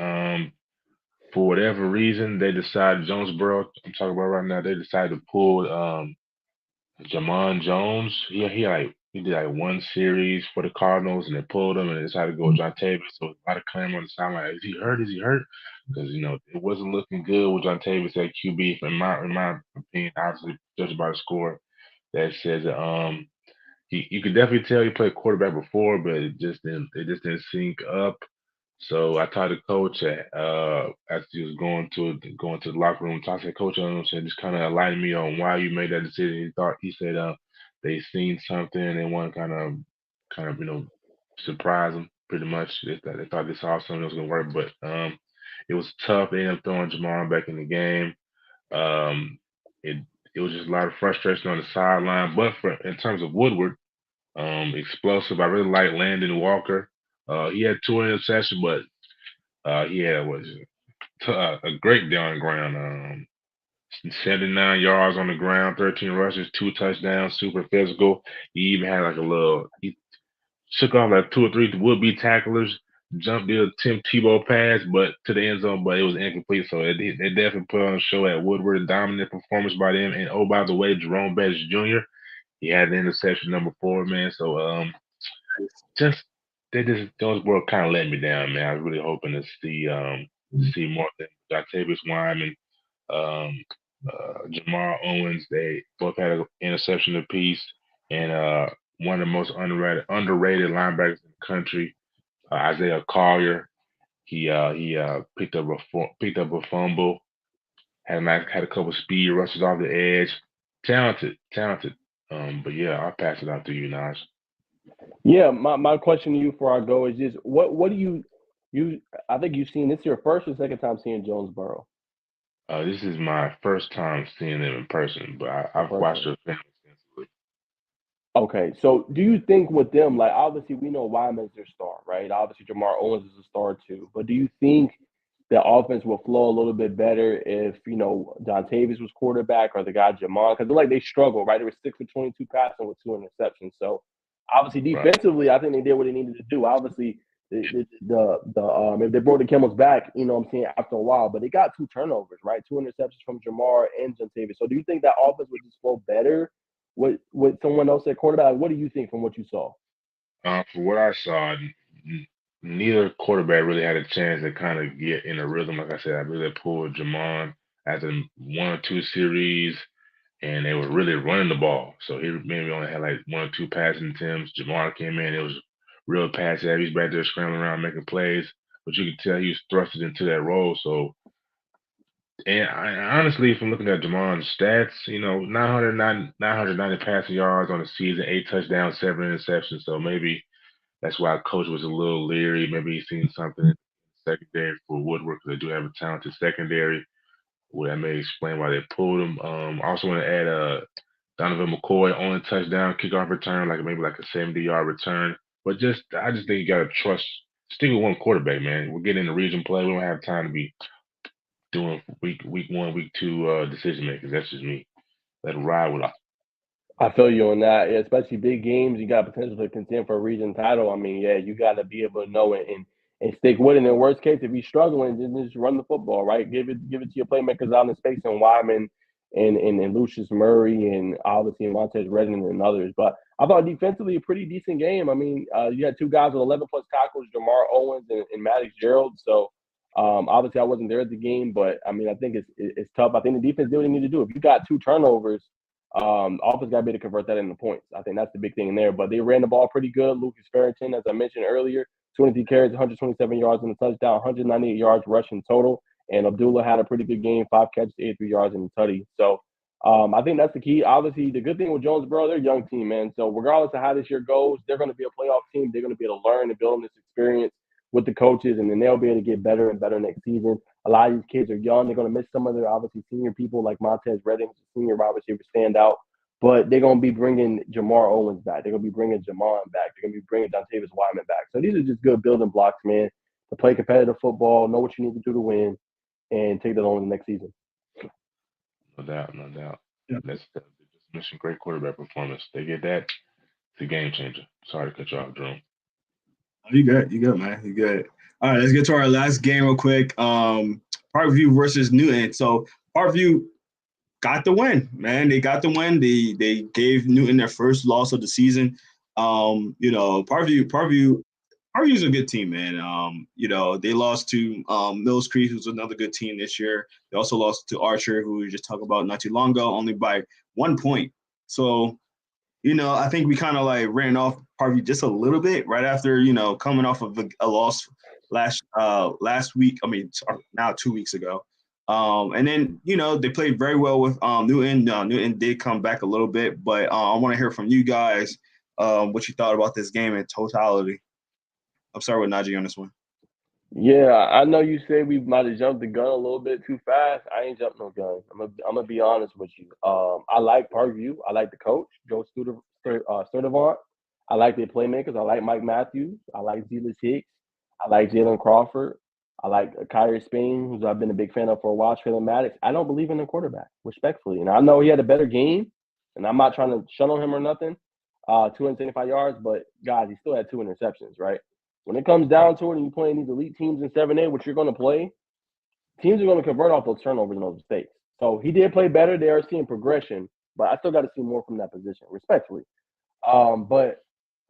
For whatever reason, they decided Jonesboro. I'm talking about right now. They decided to pull Jamon Jones. He did like one series for the Cardinals, and they pulled him, and they decided to go with John Tavis. So a lot of clamor on the sideline. Is he hurt? Is he hurt? Because it wasn't looking good with John Tavis at QB. In my opinion, obviously judged by the score, that says that you could definitely tell he played quarterback before, but it just didn't sync up. So I talked to coach after he was going to the locker room. I said, Coach, said just kind of enlighten me on why you made that decision. He said they seen something and they want to kind of surprise them pretty much. They thought they saw something that was gonna work, but it was tough. They ended up throwing Jamar back in the game. Um, it was just a lot of frustration on the sideline. But in terms of Woodward, explosive. I really like Landon Walker. He had 2 interceptions, but he had a great day on the ground. 79 yards on the ground, 13 rushes, 2 touchdowns, super physical. He even had he shook off like 2 or 3 would-be tacklers, jumped the Tim Tebow pass, but to the end zone, but it was incomplete. So they definitely put on a show at Woodward, dominant performance by them. And oh, by the way, Jerome Betts Jr., he had the interception number 4, man. So Jonesboro kind of let me down, man. I was really hoping to see more of them. Octavius Wyman, Jamar Owens, they both had an interception apiece, and one of the most underrated linebackers in the country, Isaiah Collier. He picked up a fumble, had a couple speed rushes off the edge. Talented. But yeah, I'll pass it out to you, Naj. Yeah, my question to you before I go is just what do you I think you've seen this your first or second time seeing Jonesboro? This is my first time seeing them in person, but I've watched their film extensively. Okay, so do you think with them, like obviously we know Wyman's their star, right? Obviously Jamar Owens is a star too, but do you think the offense will flow a little bit better if John Tavis was quarterback or the guy Jamar? Because they struggle, right? They were 6 for 22 passing with 2 interceptions. So obviously defensively, I think they did what they needed to do. Obviously if they brought the Camel's back, you know what I'm saying, after a while, but they got 2 turnovers, right? 2 interceptions from Jamar and Jontavius. So do you think that offense would just flow better with someone else at quarterback? What do you think from what you saw? For what I saw, neither quarterback really had a chance to kind of get in a rhythm. Like I said, I believe they pulled Jamon after 1 or 2 series, and they were really running the ball. So he maybe only had like 1 or 2 passing attempts. Jamar came in, it was real pass heavy. He's back there scrambling around making plays, but you could tell he was thrusted into that role. So, and honestly, from looking at Jamon's stats, 990 passing yards on the season, 8 touchdowns, 7 interceptions. So maybe that's why coach was a little leery. Maybe he's seen something in the secondary for Woodward because they do have a talented secondary. Well, that may explain why they pulled him. I also want to add Donovan McCoy only touchdown kickoff return, like maybe like a 70-yard return. But I just think you gotta stick with one quarterback, man. We're getting into region play. We don't have time to be doing week 1, week 2 decision makers. That's just me. Let it ride with us. I feel you on that, yeah, especially big games. You got potential to contend for a region title. I mean, yeah, you got to be able to know it and stick with it. In the worst case, if you're struggling, then just run the football, right? Give it to your playmakers out in space and Wyman and Lucius Murray and obviously Montez Redden and others. But I thought defensively a pretty decent game. I mean, you had 2 guys with 11 plus tackles, Jamar Owens and Maddox Gerald. So obviously I wasn't there at the game, but I mean I think it's tough. I think the defense did what they need to do. If you got 2 turnovers. Offense got to be able to convert that into points. I think that's the big thing in there. But they ran the ball pretty good. Lucas Farrington, as I mentioned earlier, 23 carries, 127 yards in the touchdown, 198 yards rushing total. And Abdullah had a pretty good game, 5 catches, 83 yards in the tutty. So I think that's the key. Obviously, the good thing with Jonesboro, they're a young team, man. So regardless of how this year goes, they're going to be a playoff team. They're going to be able to learn and build on this experience with the coaches, and then they'll be able to get better and better next season. A lot of these kids are young. They're going to miss some of their, obviously, senior people like Montez Redden, senior wide receiver standout. But they're going to be bringing Jamar Owens back. They're going to be bringing Jamon back. They're going to be bringing Dontavius Wyman back. So these are just good building blocks, man, to play competitive football, know what you need to do to win, and take that on in the next season. No doubt, no doubt. Yeah. That's just mentioned great quarterback performance. They get that, it's a game changer. Sorry to cut you off, Drew. You good, man. You good. All right, let's get to our last game real quick. Parkview versus Newton. So Parkview got the win, man. They got the win. They gave Newton their first loss of the season. Parkview's a good team, man. They lost to Mills Creek, who's another good team this year. They also lost to Archer, who we just talked about not too long ago, only by 1 point. So, I think we kind of like ran off Parkview just a little bit right after, coming off of a loss last week. I mean, now 2 weeks ago. And then, they played very well with Newton. Newton did come back a little bit, but I want to hear from you guys what you thought about this game in totality. I'm sorry with Najee on this one. Yeah, I know you said we might have jumped the gun a little bit too fast. I ain't jumped no gun. I'm gonna be honest with you. I like Parkview. I like the coach, Joe Sturdivant. I like their playmakers. I like Mike Matthews. I like Zealous Hicks. I like Jalen Crawford. I like Kyrie Spain, who I've been a big fan of for a while, Traylon Maddox. I don't believe in the quarterback, respectfully. And I know he had a better game, and I'm not trying to shut on him or nothing, 275 yards, but, guys, he still had 2 interceptions, right? When it comes down to it and you're playing these elite teams in 7A, which you're going to play, teams are going to convert off those turnovers and those mistakes. So he did play better. They are seeing progression, but I still got to see more from that position, respectfully. But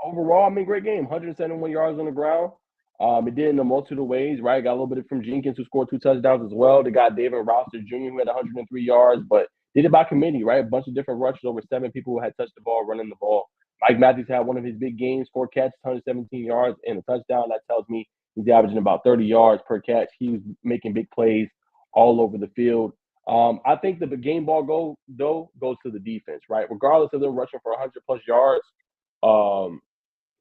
overall, I mean, great game. 171 yards on the ground. It did in a multitude of ways, right? Got a little bit from Jenkins, who scored 2 touchdowns as well. They got David Rouster Jr., who had 103 yards, but did it by committee, right? A bunch of different rushes, over 7 people who had touched the ball, running the ball. Mike Matthews had one of his big games, 4 catches, 117 yards, and a touchdown. That tells me he's averaging about 30 yards per catch. He was making big plays all over the field. I think the game ball goes to the defense, right? Regardless of them rushing for 100-plus yards,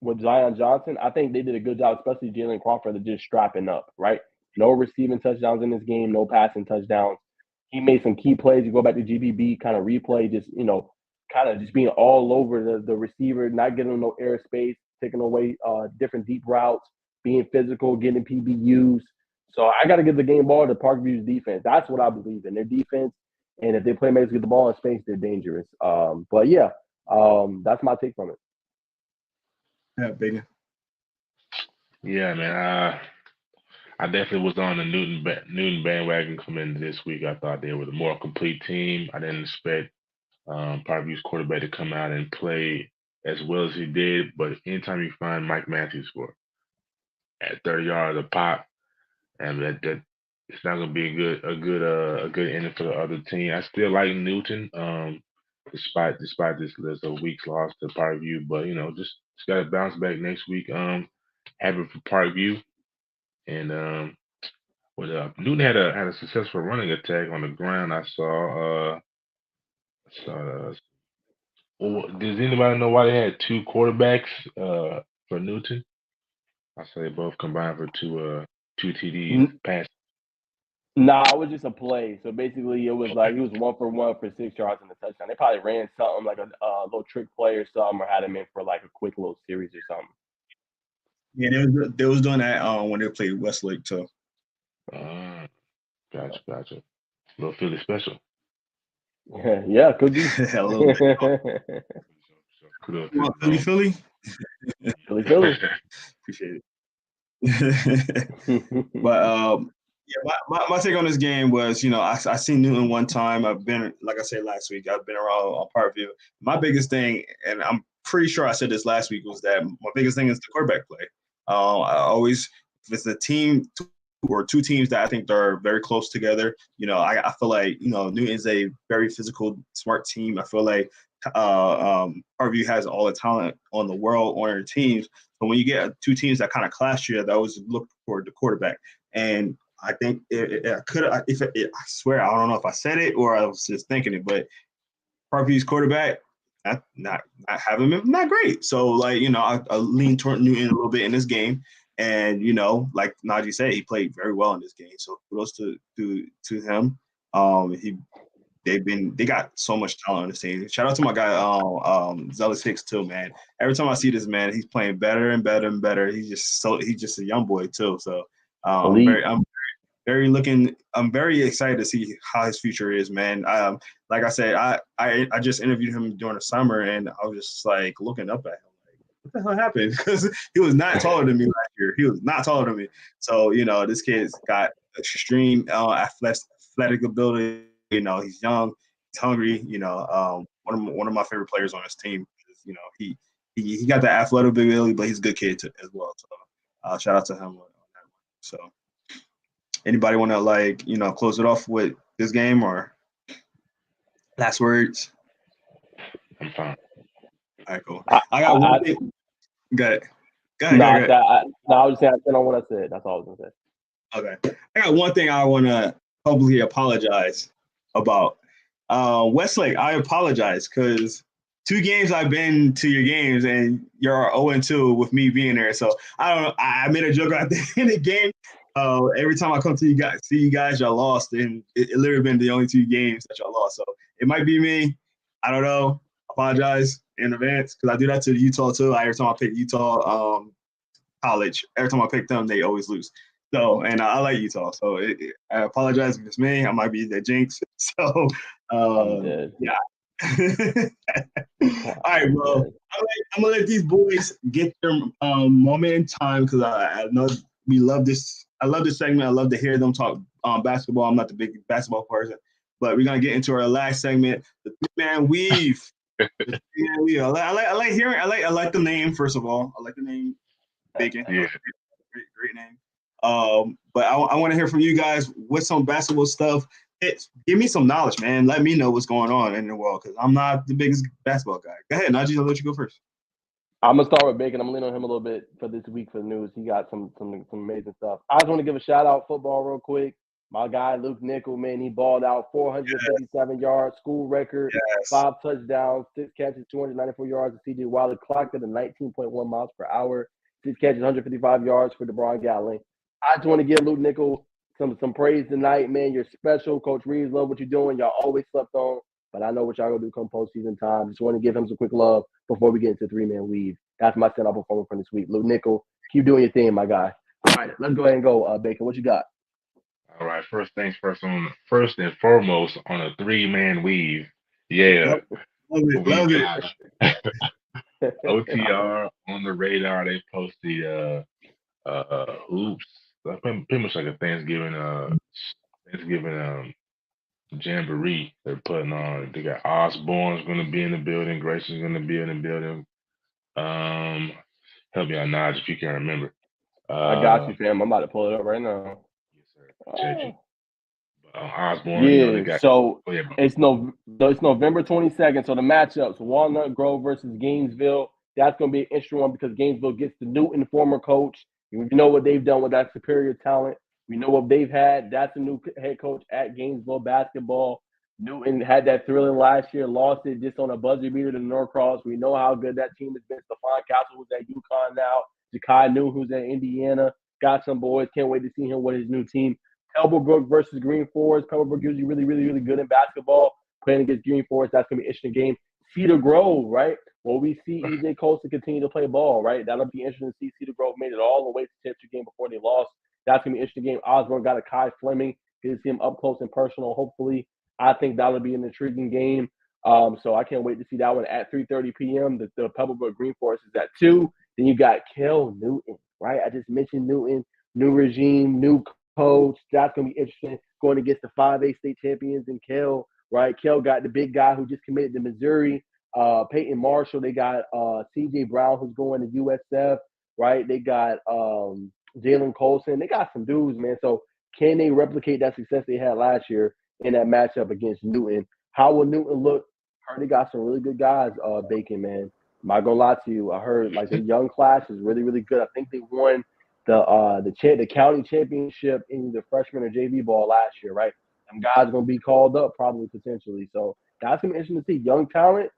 with Zion Johnson, I think they did a good job, especially Jalen Crawford, of just strapping up, right? No receiving touchdowns in this game, no passing touchdowns. He made some key plays. You go back to GBB, kind of replay, just, kind of just being all over the receiver, not getting him no airspace, taking away different deep routes, being physical, getting PBUs. So I got to give the game ball to Parkview's defense. That's what I believe in, their defense. And if their playmakers get the ball in space, they're dangerous. But, yeah, that's my take from it. Yeah, big. Yeah, man. I definitely was on the Newton bandwagon coming into this week. I thought they were the more complete team. I didn't expect Parkview's quarterback to come out and play as well as he did. But anytime you find Mike Matthews for at 30 yards a pop, and that it's not gonna be a good ending for the other team. I still like Newton, despite this a week's loss to Parkview, but just gotta bounce back next week. Happy for Parkview, and Newton had a successful running attack on the ground. I saw. Well, does anybody know why they had two quarterbacks for Newton? I say both combined for two TDs N- pass. Nah, it was just a play. So basically, it was like he was 1 for 1 for 6 yards in the touchdown. They probably ran something like a little trick play or something, or had him in for like a quick little series or something. Yeah, they was doing that when they played Westlake too. Uh, gotcha. Little Philly special. Yeah, could be. A little bit. Kudos You to want Philly, them. Philly? Philly. Appreciate it. But yeah, my take on this game was, I seen Newton one time. I've been, like I said last week, I've been around on Parkview. My biggest thing, and I'm pretty sure I said this last week, was that my biggest thing is the quarterback play. I always, if it's a team or two teams that I think they're very close together, I feel like, Newton's a very physical, smart team. I feel like Parkview has all the talent on the world on their teams. But when you get two teams that kind of clash here, they always look for the quarterback. And I think I could, if I swear, I don't know if I said it or I was just thinking it, but Parkview's quarterback, not having been not great. So like, I lean toward Newton a little bit in this game. And like Najee said, he played very well in this game. So kudos to him. He they got so much talent on this team. Shout out to my guy, Zealous Hicks too, man. Every time I see this man, he's playing better and better and better. He's just a young boy too. So Elite. I'm very excited to see how his future is, man. Like I said, I just interviewed him during the summer, and I was just like looking up at him, like, what the hell happened? Because he was not taller than me last year. He was not taller than me. So this kid's got extreme athletic ability. He's young, he's hungry. One of my favorite players on his team. He got the athletic ability, but he's a good kid too, as well. So shout out to him on that one. So. Anybody want to close it off with this game or last words? I'm fine. All right, cool. I got one thing. Go ahead. I was just saying I on what I said. That's all I was gonna say. Okay. I got one thing I want to publicly apologize about. Westlake, I apologize because 2 games I've been to your games and you're 0-2 with me being there. So I don't know. I made a joke out there in the game. Every time I come to see you guys, y'all lost, and it literally been the only 2 games that y'all lost. So it might be me. I don't know. Apologize in advance because I do that to Utah too. Every time I pick Utah college, every time I pick them, they always lose. So, and I like Utah. So I apologize if it's me. I might be the jinx. So, yeah. All right, well, I'm gonna let these boys get their moment in time because I know we love this. I love this segment. I love to hear them talk basketball. I'm not the big basketball person, but we're gonna get into our last segment, the 3-man weave. I like hearing. I like the name. First of all, I like the name Bacon. Yeah. Great name. But I want to hear from you guys with some basketball stuff. Give me some knowledge, man. Let me know what's going on in the world because I'm not the biggest basketball guy. Go ahead, Najee. I'll let you go first. I'm gonna start with Bacon. I'm gonna lean on him a little bit for this week for the news. He got some amazing stuff. I just want to give a shout out football real quick. My guy Luke Nickel, man, he balled out 457 yards, school record, 5 touchdowns, 6 catches, 294 yards. And CJ Wiley clocked at 19.1 miles per hour, 6 catches, 155 yards for DeBron Gatling. I just want to give Luke Nickel some praise tonight, man. You're special. Coach Reeves, love what you're doing. Y'all always slept on, but I know what y'all gonna do come postseason time. Just want to give him some quick love before we get into 3-man weave. That's my standout performer for this week. Luke Nickel, keep doing your thing, my guy. All right, let's go ahead and go. Bacon, what you got? All right. First things first. First and foremost on a 3-man weave. Yeah, Love we it. got OTR on the radar. They posted Hoops. Pretty much like a Thanksgiving jamboree they're putting on. They got Osborne's going to be in the building. Grayson's going to be in the building. Help me out, Naj, if you can remember. I got you, fam. I'm about to pull it up right now. Yes, sir. Appreciate you. Osborne, they got. So it's November 22nd. So the matchups: Walnut Grove versus Gainesville. That's going to be an interesting one because Gainesville gets the Newton former coach. We know what they've done with that superior talent. We know what they've had. That's a new head coach at Gainesville basketball. Newton had that thrilling last year, lost it just on a buzzer beater to Norcross. We know how good that team has been. Stephon Castle, who's at UConn now. Ja'Kai Newton, who's at Indiana. Got some boys. Can't wait to see him with his new team. Pebblebrook versus Green Forest. Pebblebrook usually really, really, really good in basketball. Playing against Green Forest, that's going to be an interesting game. Cedar Grove, right? Well, we see E.J. Colston continue to play ball, right? That'll be interesting to see. Cedar Grove made it all the way to the championship game before they lost. That's going to be an interesting game. Osborne got a Kai Fleming. Get to see him up close and personal, hopefully. I think that'll be an intriguing game. So I can't wait to see that one at 3:30 p.m. The Pebblebrook Green Forest is at 2. Then you got Kel Newton, right? I just mentioned Newton, new regime, new coach. That's going to be interesting. Going against the 5A state champions in Kel, right? Kel got the big guy who just committed to Missouri, Peyton Marshall. They got C.J. Brown, who's going to USF, right? They got Jalen Colson. They got some dudes, man. So can they replicate that success they had last year in that matchup against Newton? How will Newton look? Heard they got some really good guys, Bacon, man. I'm not gonna lie to you. I heard like the young class is really, really good. I think they won the county championship in the freshman or JV ball last year, right? Some guys gonna be called up probably potentially. So that's gonna be interesting to see. Young talent,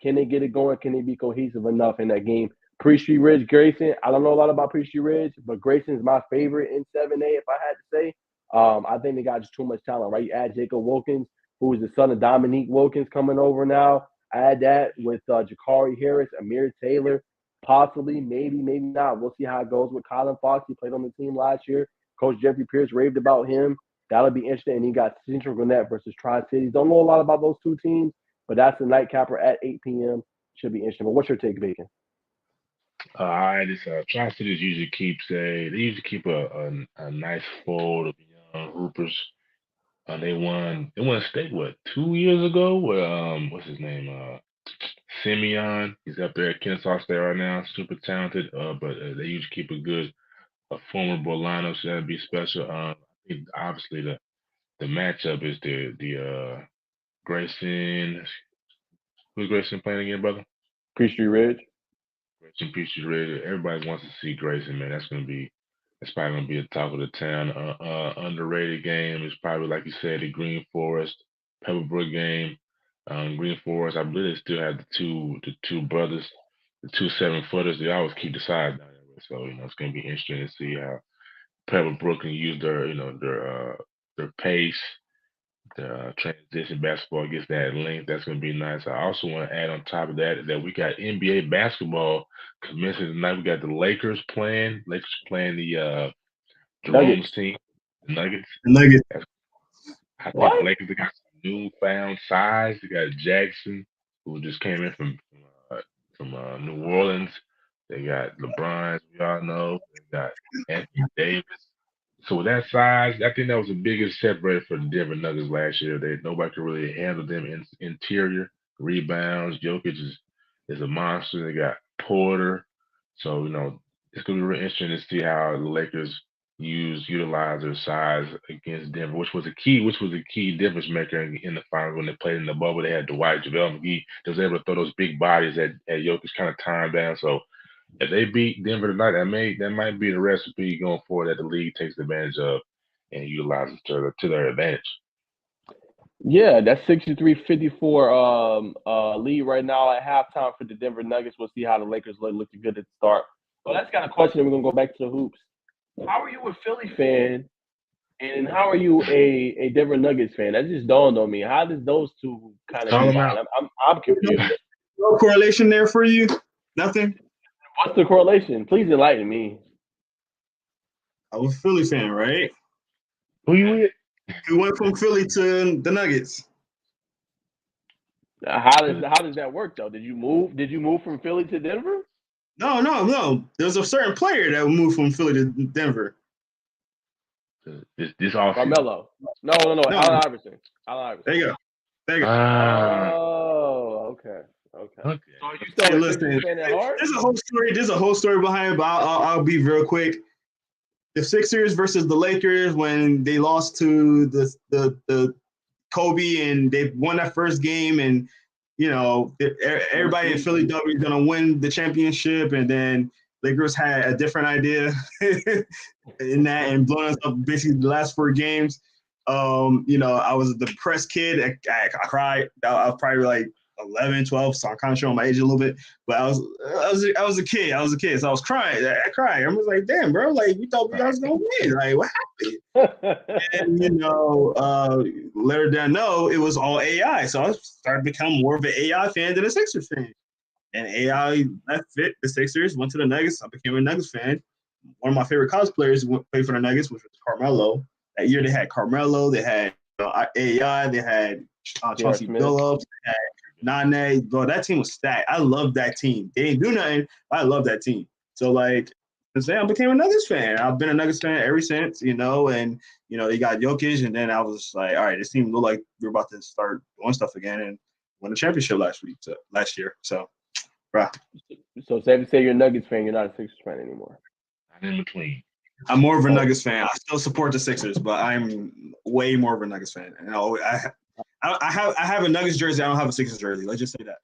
can they get it going? Can they be cohesive enough in that game? Priestley Ridge, Grayson. I don't know a lot about Priestley Ridge, but Grayson is my favorite in 7A, if I had to say. I think they got just too much talent, right? You add Jacob Wilkins, who is the son of Dominique Wilkins, coming over now. Add that with Jakari Harris, Amir Taylor, possibly, maybe not. We'll see how it goes with Colin Fox. He played on the team last year. Coach Jeffrey Pierce raved about him. That'll be interesting. And you got Central Gwinnett versus Tri-Cities. Don't know a lot about those two teams, but that's the nightcapper at 8 p.m. Should be interesting. But what's your take, Bacon? All right, this Tri-Cities usually keep a nice fold of young hoopers. They won state 2 years ago with what's his name, Simeon. He's up there at Kennesaw State right now, super talented. But they usually keep a formidable lineup, so that'd be special. I think obviously the matchup is the Grayson. Who's Grayson playing again, brother? Priestley Ridge. Grayson Peachtree Ridge. Everybody wants to see Grayson, man. That's probably gonna be a talk of the town. Underrated game is probably, like you said, the Green Forest Pebblebrook game. Green Forest, I believe they still have the two brothers, the two 7-footers. They always keep the sides down there. So it's gonna be interesting to see how Pebblebrook can use their pace, the transition basketball gets that length. That's going to be nice. I also want to add on top of that we got NBA basketball commencing tonight. We got the Lakers playing. Lakers playing the Jerome's team, the Nuggets. I think the Lakers got some newfound size. They got Jackson, who just came in from New Orleans. They got LeBron, we all know. They got Anthony Davis. So with that size, I think that was the biggest separator for the Denver Nuggets last year. Nobody could really handle them interior rebounds. Jokic is a monster. They got Porter. So it's gonna be really interesting to see how the Lakers utilize their size against Denver, which was a key difference maker in the finals when they played in the bubble. They had Dwight, JaVale McGee. They was able to throw those big bodies at Jokic, kind of time down. So if they beat Denver tonight, that might be the recipe going forward that the league takes advantage of and utilizes to their advantage. Yeah, that's 63-54 lead right now at halftime for the Denver Nuggets. We'll see how the Lakers look good at the start. Well, that's got a question. We're going to go back to the hoops. How are you a Philly fan, and how are you a Denver Nuggets fan? That just dawned on me. How does those two kind of combine? I'm confused. No correlation there for you? Nothing? What's the correlation? Please enlighten me. I was a Philly fan, right? Who you with? We went from Philly to the Nuggets. How does that work though? Did you move from Philly to Denver? No. There was a certain player that moved from Philly to Denver. This off. Carmelo. No. Allen Iverson. There you go. Oh, okay. So you still Hey, listen, there's a whole story behind it, but I'll be real quick. The Sixers versus the Lakers when they lost to the Kobe and they won that first game, and everybody in Philadelphia is gonna win the championship, and then Lakers had a different idea in that and blowing us up basically the last 4 games. I was a depressed kid. I cried. I was probably like 11, 12, so I'm kind of showing my age a little bit. But I was a kid. So I was crying. I cried. I was like, damn, bro, like we thought we was gonna win. Like, what happened? And later down, no, it was all AI. So I started to become more of an AI fan than a Sixers fan. And AI left fit the Sixers, went to the Nuggets. I became a Nuggets fan. One of my favorite college players played for the Nuggets, which was Carmelo. That year they had Carmelo, they had AI, they had Chauncey Billups, they had Nane. Bro, that team was stacked. I love that team. They didn't do nothing, but I love that team. So, like, I became a Nuggets fan. I've been a Nuggets fan ever since, and, you got Jokic, and then I was like, all right, this team looked like we're about to start doing stuff again and won the championship last year. So, bro. So, safe to say you're a Nuggets fan, you're not a Sixers fan anymore. I'm in between. I'm more of a Nuggets fan. I still support the Sixers, but I'm way more of a Nuggets fan. I have a Nuggets jersey. I don't have a Sixers jersey. Let's just say that.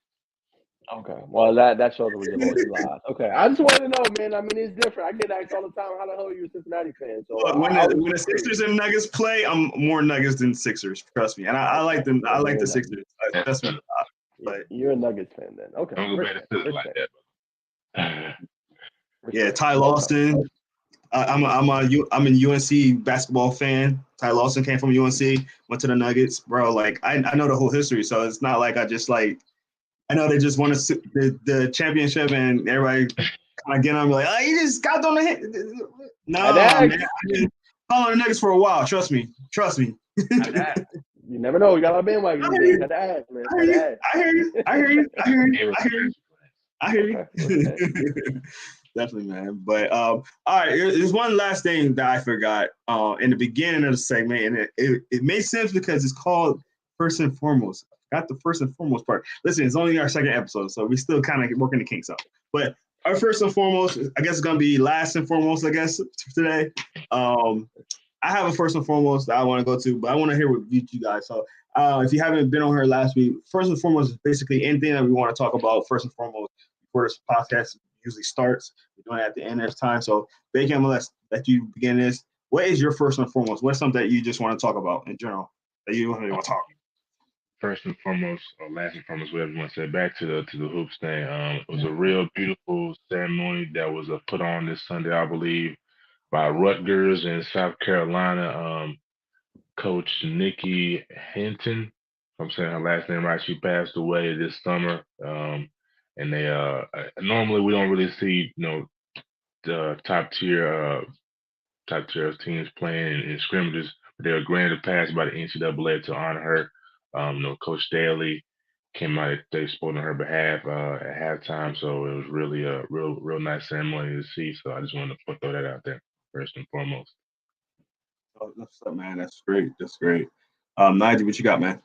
Okay. Well, that shows where your loyalty lies. Okay. I just want to know, man. I mean, it's different. I get asked all the time, how the hell are you a Cincinnati fan? So when the Sixers and Nuggets play, I'm more Nuggets than Sixers. Trust me. And I like them. I like the Sixers. Trust me. But you're a Nuggets fan then. Okay. I'm like that. Yeah, Ty Lawson. I'm an UNC basketball fan. Ty Lawson came from UNC, went to the Nuggets, bro. Like I know the whole history, so it's not like I just like. I know they just won the championship, and everybody kind of get on me like, oh, you just got on the hit. No, man, I've been following the Nuggets for a while. Trust me. You never know. You got a bandwagon. I hear you. Definitely, man. But all right, there's one last thing that I forgot in the beginning of the segment, and it made sense because it's called First and Foremost. I got the first and foremost part. Listen, it's only our second episode, so we're still kind of working the kinks out. But our first and foremost, I guess it's gonna be last and foremost, I guess, today. I have a first and foremost that I want to go to, but I want to hear what you guys. So if you haven't been on here last week, first and foremost is basically anything that we want to talk about first and foremost before this podcast usually starts. We're doing it at the end of time. So, Bacon, I'm going to let you begin this. What is your first and foremost? What's something that you just want to talk about in general that you want to talk about? First and foremost, or last and foremost, whatever you want to say, back to the hoops thing. It was a real beautiful ceremony that was put on this Sunday, I believe, by Rutgers in South Carolina. Coach Nikki Hinton, if I'm saying her last name right, she passed away this summer. And they normally we don't really see the top tier teams playing in scrimmages, but they were granted a pass by the NCAA to honor her. Coach Daly came out, they spoke on her behalf at halftime, so it was really a real nice ceremony to see. So I just wanted to throw that out there first and foremost. Oh, that's up, man. That's great. Nigel, what you got, man?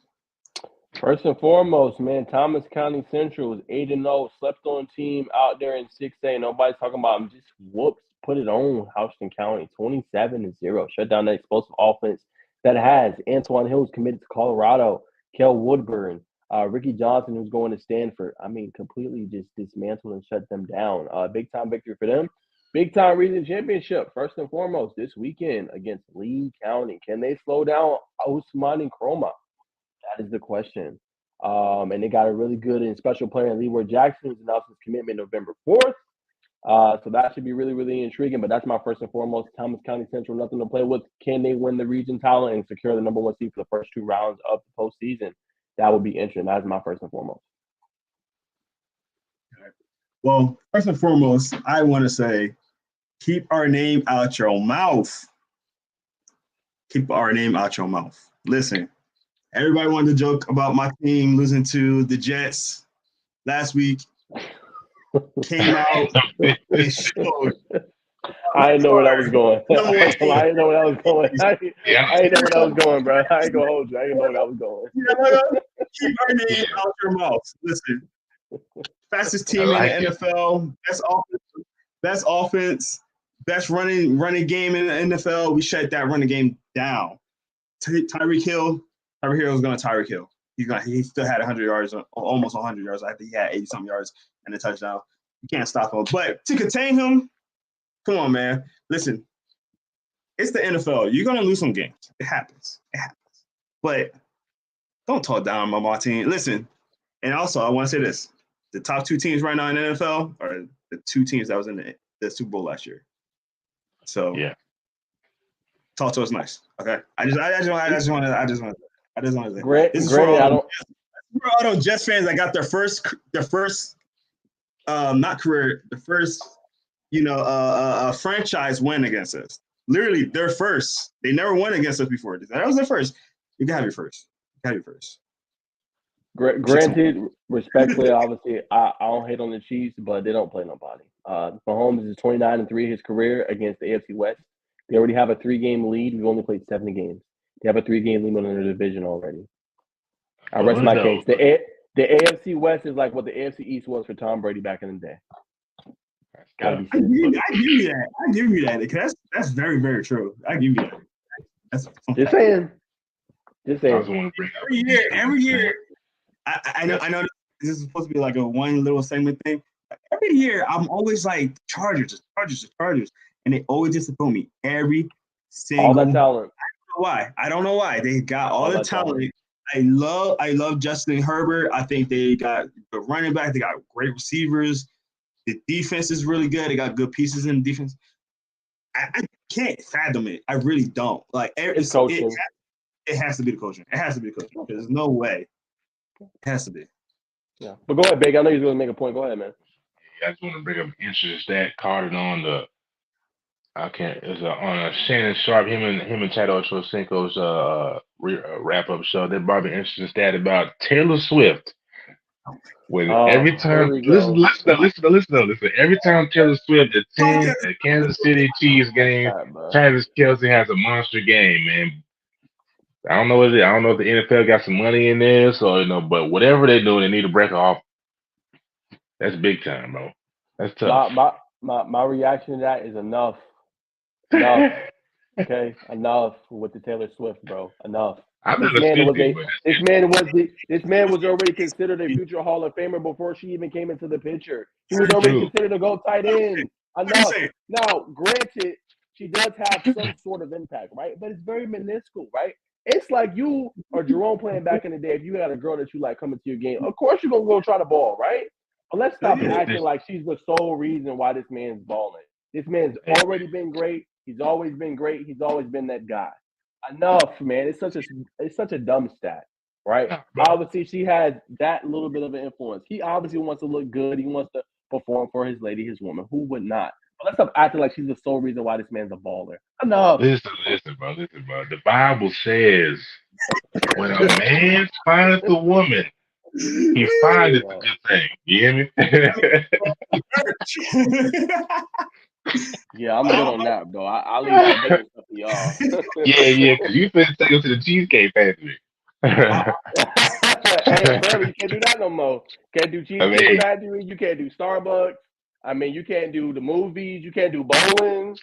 First and foremost, man, Thomas County Central is 8-0, slept on team out there in 6A. Nobody's talking about them. Just whoops, put it on Houston County, 27-0. Shut down that explosive offense that has Antoine Hills committed to Colorado, Kel Woodburn, Ricky Johnson, who's going to Stanford. I mean, completely just dismantled and shut them down. Big time victory for them. Big time region championship, first and foremost, this weekend against Lee County. Can they slow down Ousmane Nkrumah? That is the question. And they got a really good and special player in Leroy Jackson, who's announced his commitment November 4th. So that should be really, really intriguing. But that's my first and foremost. Thomas County Central, nothing to play with. Can they win the region title and secure the number 1 seed for the first 2 rounds of the postseason? That would be interesting. That's my first and foremost. Well, first and foremost, I want to say, keep our name out your mouth. Keep our name out your mouth. Listen. Everybody wanted to joke about my team losing to the Jets last week. came out and showed. I didn't know where that was going. Number one I didn't know where that was going. I didn't know where that was going, bro. I ain't gonna hold you. I didn't know where that was going. Keep our name out your mouth. Listen, fastest team in the NFL, best offense, best running game in the NFL. We shut that running game down. Tyreek Hill was going to Tyreek Hill. He still had 100 yards, almost 100 yards. I think he had 80-something yards and a touchdown. You can't stop him. But to contain him, come on, man. Listen, it's the NFL. You're going to lose some games. It happens. But don't talk down on my team. Listen, and also I want to say this. The top two teams right now in the NFL are the two teams that was in the Super Bowl last year. So yeah. Talk to us nice. Okay. I just want to say. This is for all those Jets fans that got their first not career, the first franchise win against us. Literally their first. They never won against us before. That was their first. You can have your first. Granted, respectfully, obviously, I don't hate on the Chiefs, but they don't play nobody. Mahomes is 29-3 his career against the AFC West. They already have a 3-game lead. We've only played 7 games. They have a 3-game lead on their division already. I rest my case. The AFC West is like what the AFC East was for Tom Brady back in the day. I give you that. Because that's very, very true. I give you that. Just saying. Every year. I know this is supposed to be like a one little segment thing. Every year, I'm always like Chargers, and they always disappoint me. Every single. All that talent. I don't know why. They got all the talent. I love Justin Herbert. I think they got the running back. They got great receivers. The defense is really good. They got good pieces in the defense. I can't fathom it. I really don't. Like it's coaching. It has to be the coaching. There's no way. It has to be. Yeah. But go ahead, Big. I know you're going to make a point. Go ahead, man. I just want to bring up an interesting stat. Caught it on on Shannon Sharp, him and Chad Ochocinco's wrap-up show. They brought me an interesting stat about Taylor Swift. When every time, listen. Every time Taylor Swift attends a Kansas City Chiefs game, Travis Kelce has a monster game, man. I don't know what it is. I don't know if the NFL got some money in there, so but whatever they do, they need to break off. That's big time, bro. That's tough. My reaction to that is enough. Okay, enough with the Taylor Swift, bro. Enough. This man was already considered a future Hall of Famer before she even came into the picture. He was already considered a go tight end. Enough. Now, granted, she does have some sort of impact, right? But it's very minuscule, right? It's like you or Jerome playing back in the day. If you had a girl that you like coming to your game, of course you're gonna go try the ball, right? But let's stop acting like she's the sole reason why this man's balling. This man's already been great. He's always been great. He's always been that guy. Enough, man. It's such a dumb stat, right? Obviously, she has that little bit of an influence. He obviously wants to look good. He wants to perform for his lady, his woman. Who would not? But let's stop acting like she's the sole reason why this man's a baller. Enough. Listen, bro. The Bible says when a man finds a woman, he finds a good thing. You hear me? Yeah, I'm good on that, bro. I'll leave that bigger stuff to y'all. Yeah, because you finna take him to the Cheesecake Factory. Hey, bro, you can't do that no more. Can't do Cheesecake Factory. You can't do Starbucks. I mean, you can't do the movies. You can't do bowling.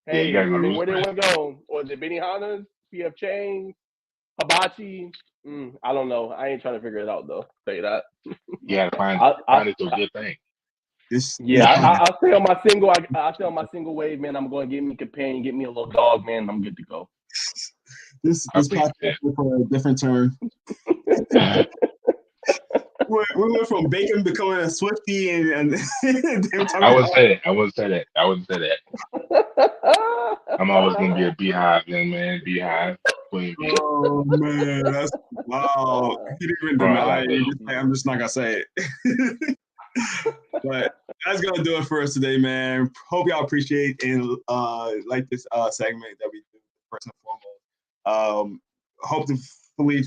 Hey, I mean, where they want to go? Or is it Benihana's, PF Chang's, Hibachi? I don't know. I ain't trying to figure it out, though. Tell you that. Yeah, find it a good thing. I'll stay on my single. I'll stay on my single wave, man. I'm going to get me a companion, get me a little dog, man. I'm good to go. This podcast for a different turn. we went from bacon becoming a Swiftie, and I wouldn't say that. I'm always gonna be a Beehive young man. Beehive. Oh man, that's wow. You didn't even deny it. I'm just not gonna say it. But that's gonna do it for us today, man. Hope y'all appreciate and like this segment that we do first and foremost. Hopefully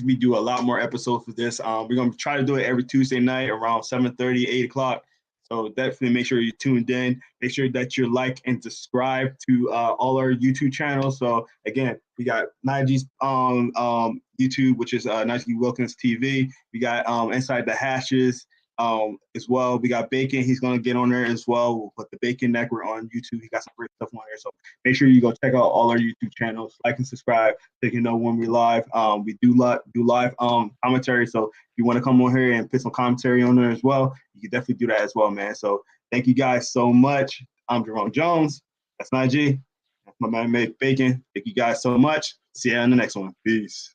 we do a lot more episodes for this. We're gonna try to do it every Tuesday night around 7:30, 8 o'clock. So definitely make sure you're tuned in. Make sure that you like and subscribe to all our YouTube channels. So again, we got Najee's YouTube, which is Najee Wilkins TV. We got Inside the Hashes as well. We got Bacon. He's going to get on there as well. We'll put the Bacon Network on YouTube. He got some great stuff on there. So make sure you go check out all our YouTube channels, like and subscribe so you can know when we're live. We do live commentary. So if you want to come on here and put some commentary on there as well, you can definitely do that as well, man. So thank you guys so much. I'm Jerome Jones. That's Najee. That's my man, Bacon. Thank you guys so much. See you on the next one. Peace.